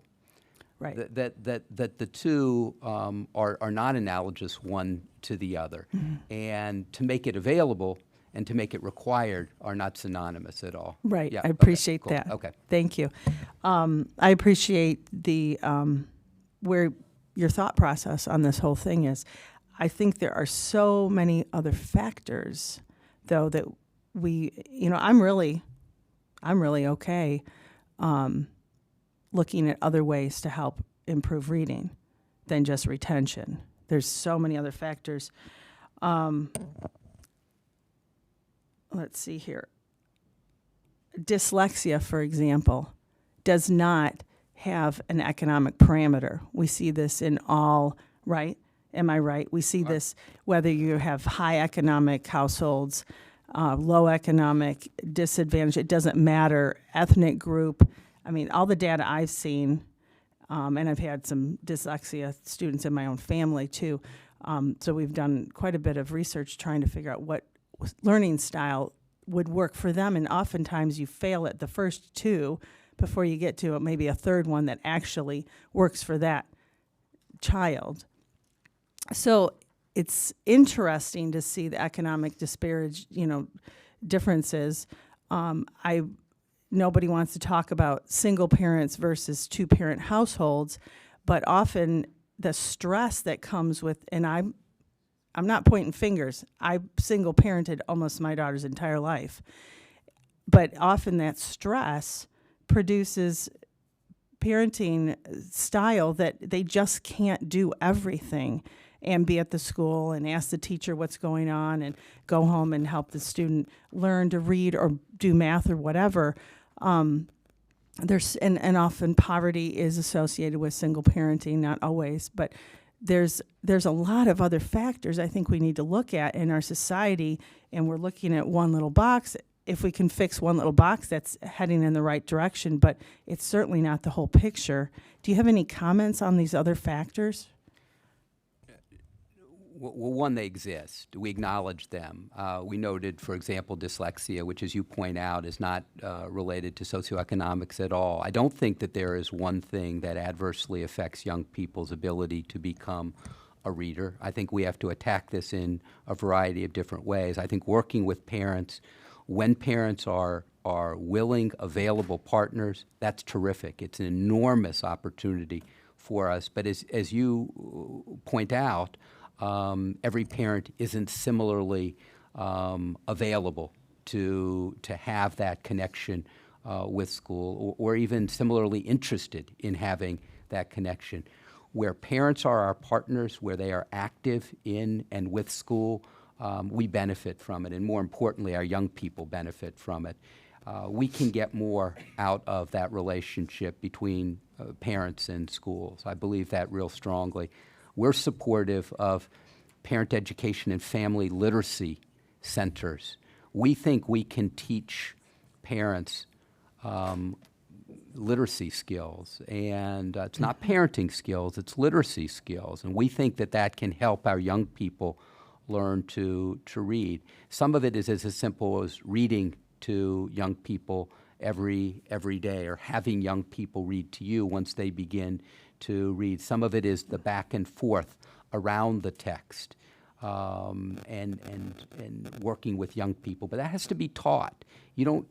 S12: Right.
S6: That the two are not analogous one to the other. And to make it available and to make it required are not synonymous at all.
S12: Right.
S6: Yeah,
S12: I appreciate
S6: cool.
S12: that.
S6: Okay.
S12: Thank you. I appreciate the where your thought process on this whole thing is. I think there are so many other factors, though, that I'm really okay looking at other ways to help improve reading than just retention. There's so many other factors. Let's see here. Dyslexia, for example, does not have an economic parameter. We see this in all, right? Am I right? We see this whether you have high economic households, low economic disadvantage. It doesn't matter, ethnic group. I mean, all the data I've seen, and I've had some dyslexia students in my own family too, So we've done quite a bit of research trying to figure out what learning style would work for them. And oftentimes you fail at the first two before you get to maybe a third one that actually works for that child. So it's interesting to see the economic disparage, differences. Nobody wants to talk about single parents versus two-parent households, but often the stress that comes with, and I'm not pointing fingers. I single parented almost my daughter's entire life, but often that stress produces parenting style that they just can't do everything and be at the school and ask the teacher what's going on and go home and help the student learn to read or do math or whatever. And often poverty is associated with single parenting, not always, but there's a lot of other factors I think we need to look at in our society, and we're looking at one little box. If we can fix one little box, that's heading in the right direction, but it's certainly not the whole picture. Do you have any comments on these other factors?
S6: Well, one, they exist. We acknowledge them. We noted, for example, dyslexia, which, as you point out, is not related to socioeconomics at all. I don't think that there is one thing that adversely affects young people's ability to become a reader. I think we have to attack this in a variety of different ways. I think working with parents, when parents are willing, available partners, that's terrific. It's an enormous opportunity for us. But as you point out, every parent isn't similarly available to have that connection with school, or even similarly interested in having that connection. Where parents are our partners, where they are active in and with school, we benefit from it, and more importantly, our young people benefit from it. We can get more out of that relationship between parents and schools. I believe that real strongly. We're supportive of parent education and family literacy centers. We think we can teach parents literacy skills, and it's not parenting skills, it's literacy skills, and we think that that can help our young people learn to read. Some of it is as simple as reading to young people every day, or having young people read to you once they begin to read. Some of it is the back and forth around the text, and working with young people. But that has to be taught. You don't,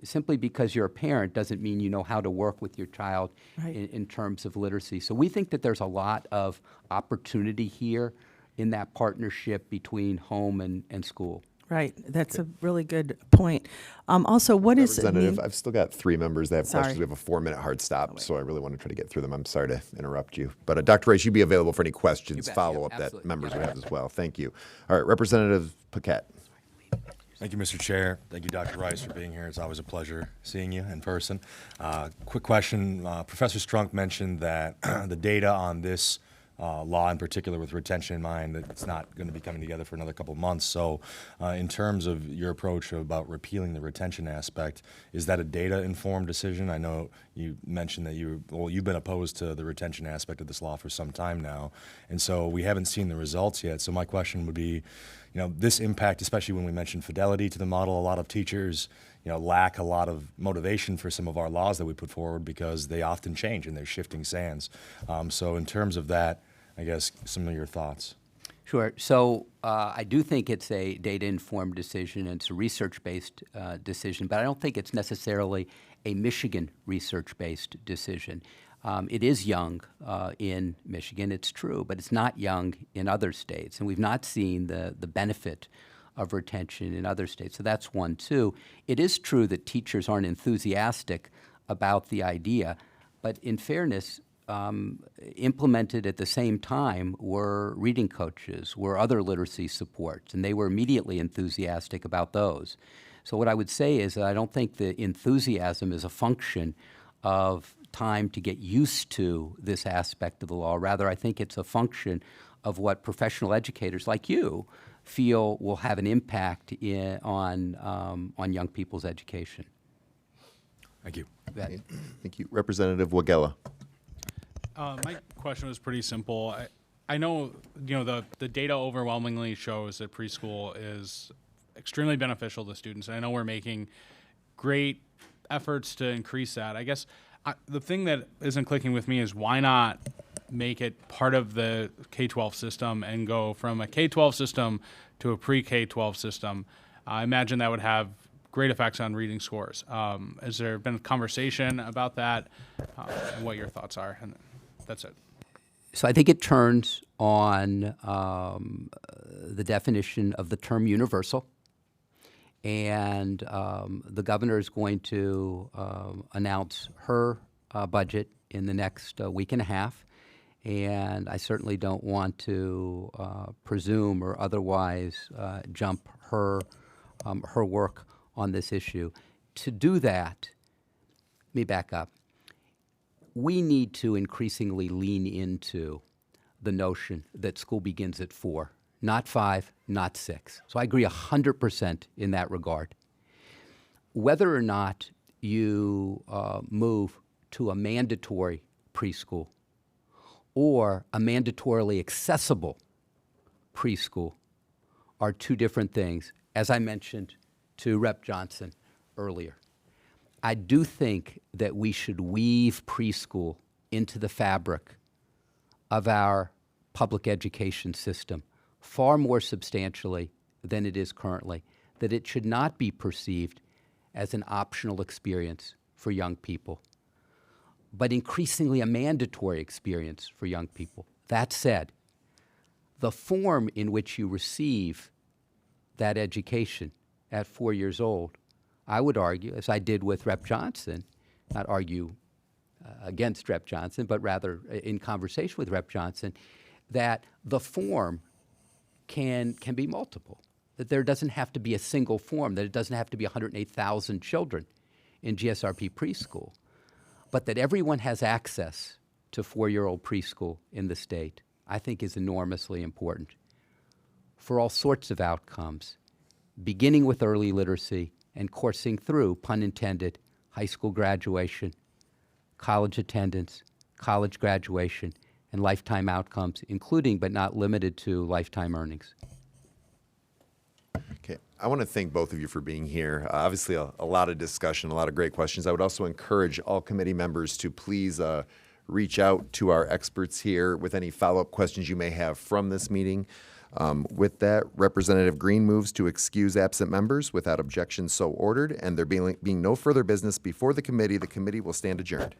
S6: simply because you're a parent doesn't mean you know how to work with your child in terms of literacy. So we think that there's a lot of opportunity here in that partnership between home and school.
S12: Right, that's a really good point. Also, what is
S1: Representative, I've still got three members that have
S12: Sorry.
S1: questions. We have a 4-minute hard stop, so I really want to try to get through them. I'm sorry to interrupt you. But Dr. Rice, you'd be available for any questions, follow-up that
S6: absolutely.
S1: members would have as well. Thank you. All right, Representative Paquette.
S10: Thank you, Mr. Chair. Thank you, Dr. Rice, for being here. It's always a pleasure seeing you in person. Quick question. Professor Strunk mentioned that the data on this law in particular, with retention in mind, that it's not going to be coming together for another couple of months. So in terms of your approach about repealing the retention aspect, is that a data-informed decision? I know you mentioned that you've been opposed to the retention aspect of this law for some time now, and so we haven't seen the results yet. So my question would be, this impact, especially when we mention fidelity to the model, a lot of teachers lack a lot of motivation for some of our laws that we put forward because they often change and they're shifting sands. So in terms of that, I guess some of your thoughts.
S6: Sure. So I do think it's a data-informed decision, and it's a research-based decision, but I don't think it's necessarily a Michigan research-based decision. It is young in Michigan, it's true, but it's not young in other states, and we've not seen the benefit of retention in other states. So that's one. Two, it is true that teachers aren't enthusiastic about the idea, but in fairness, implemented at the same time were reading coaches, were other literacy supports, and they were immediately enthusiastic about those. So what I would say is that I don't think the enthusiasm is a function of time to get used to this aspect of the law. Rather, I think it's a function of what professional educators like you feel will have an impact on young people's education.
S10: Thank you.
S1: Thank you. Representative Wagella.
S15: My question was pretty simple. I know, the data overwhelmingly shows that preschool is extremely beneficial to students. And I know we're making great efforts to increase that. I guess the thing that isn't clicking with me is why not make it part of the K-12 system and go from a K-12 system to a pre-K-12 system? I imagine that would have great effects on reading scores. Has there been conversation about that and what your thoughts are? And that's it.
S6: So I think it turns on the definition of the term universal. And the governor is going to announce her budget in the next week and a half. And I certainly don't want to presume or otherwise jump her work on this issue. To do that, let me back up. We need to increasingly lean into the notion that school begins at 4, not 5, not 6. So I agree 100% in that regard. Whether or not you move to a mandatory preschool or a mandatorily accessible preschool are two different things, as I mentioned to Rep. Johnson earlier. I do think that we should weave preschool into the fabric of our public education system far more substantially than it is currently, that it should not be perceived as an optional experience for young people, but increasingly a mandatory experience for young people. That said, the form in which you receive that education at 4 years old, I would argue, as I did with Rep. Johnson, not argue against Rep. Johnson, but rather in conversation with Rep. Johnson, that the form can be multiple, that there doesn't have to be a single form, that it doesn't have to be 108,000 children in GSRP preschool, but that everyone has access to 4-year-old preschool in the state, I think is enormously important for all sorts of outcomes, beginning with early literacy and coursing through, pun intended, high school graduation, college attendance, college graduation, and lifetime outcomes, including but not limited to lifetime earnings.
S1: Okay, I want to thank both of you for being here. Obviously, a lot of discussion, a lot of great questions. I would also encourage all committee members to please reach out to our experts here with any follow-up questions you may have from this meeting. With that, Representative Green moves to excuse absent members without objection so ordered, and there being no further business before the committee will stand adjourned.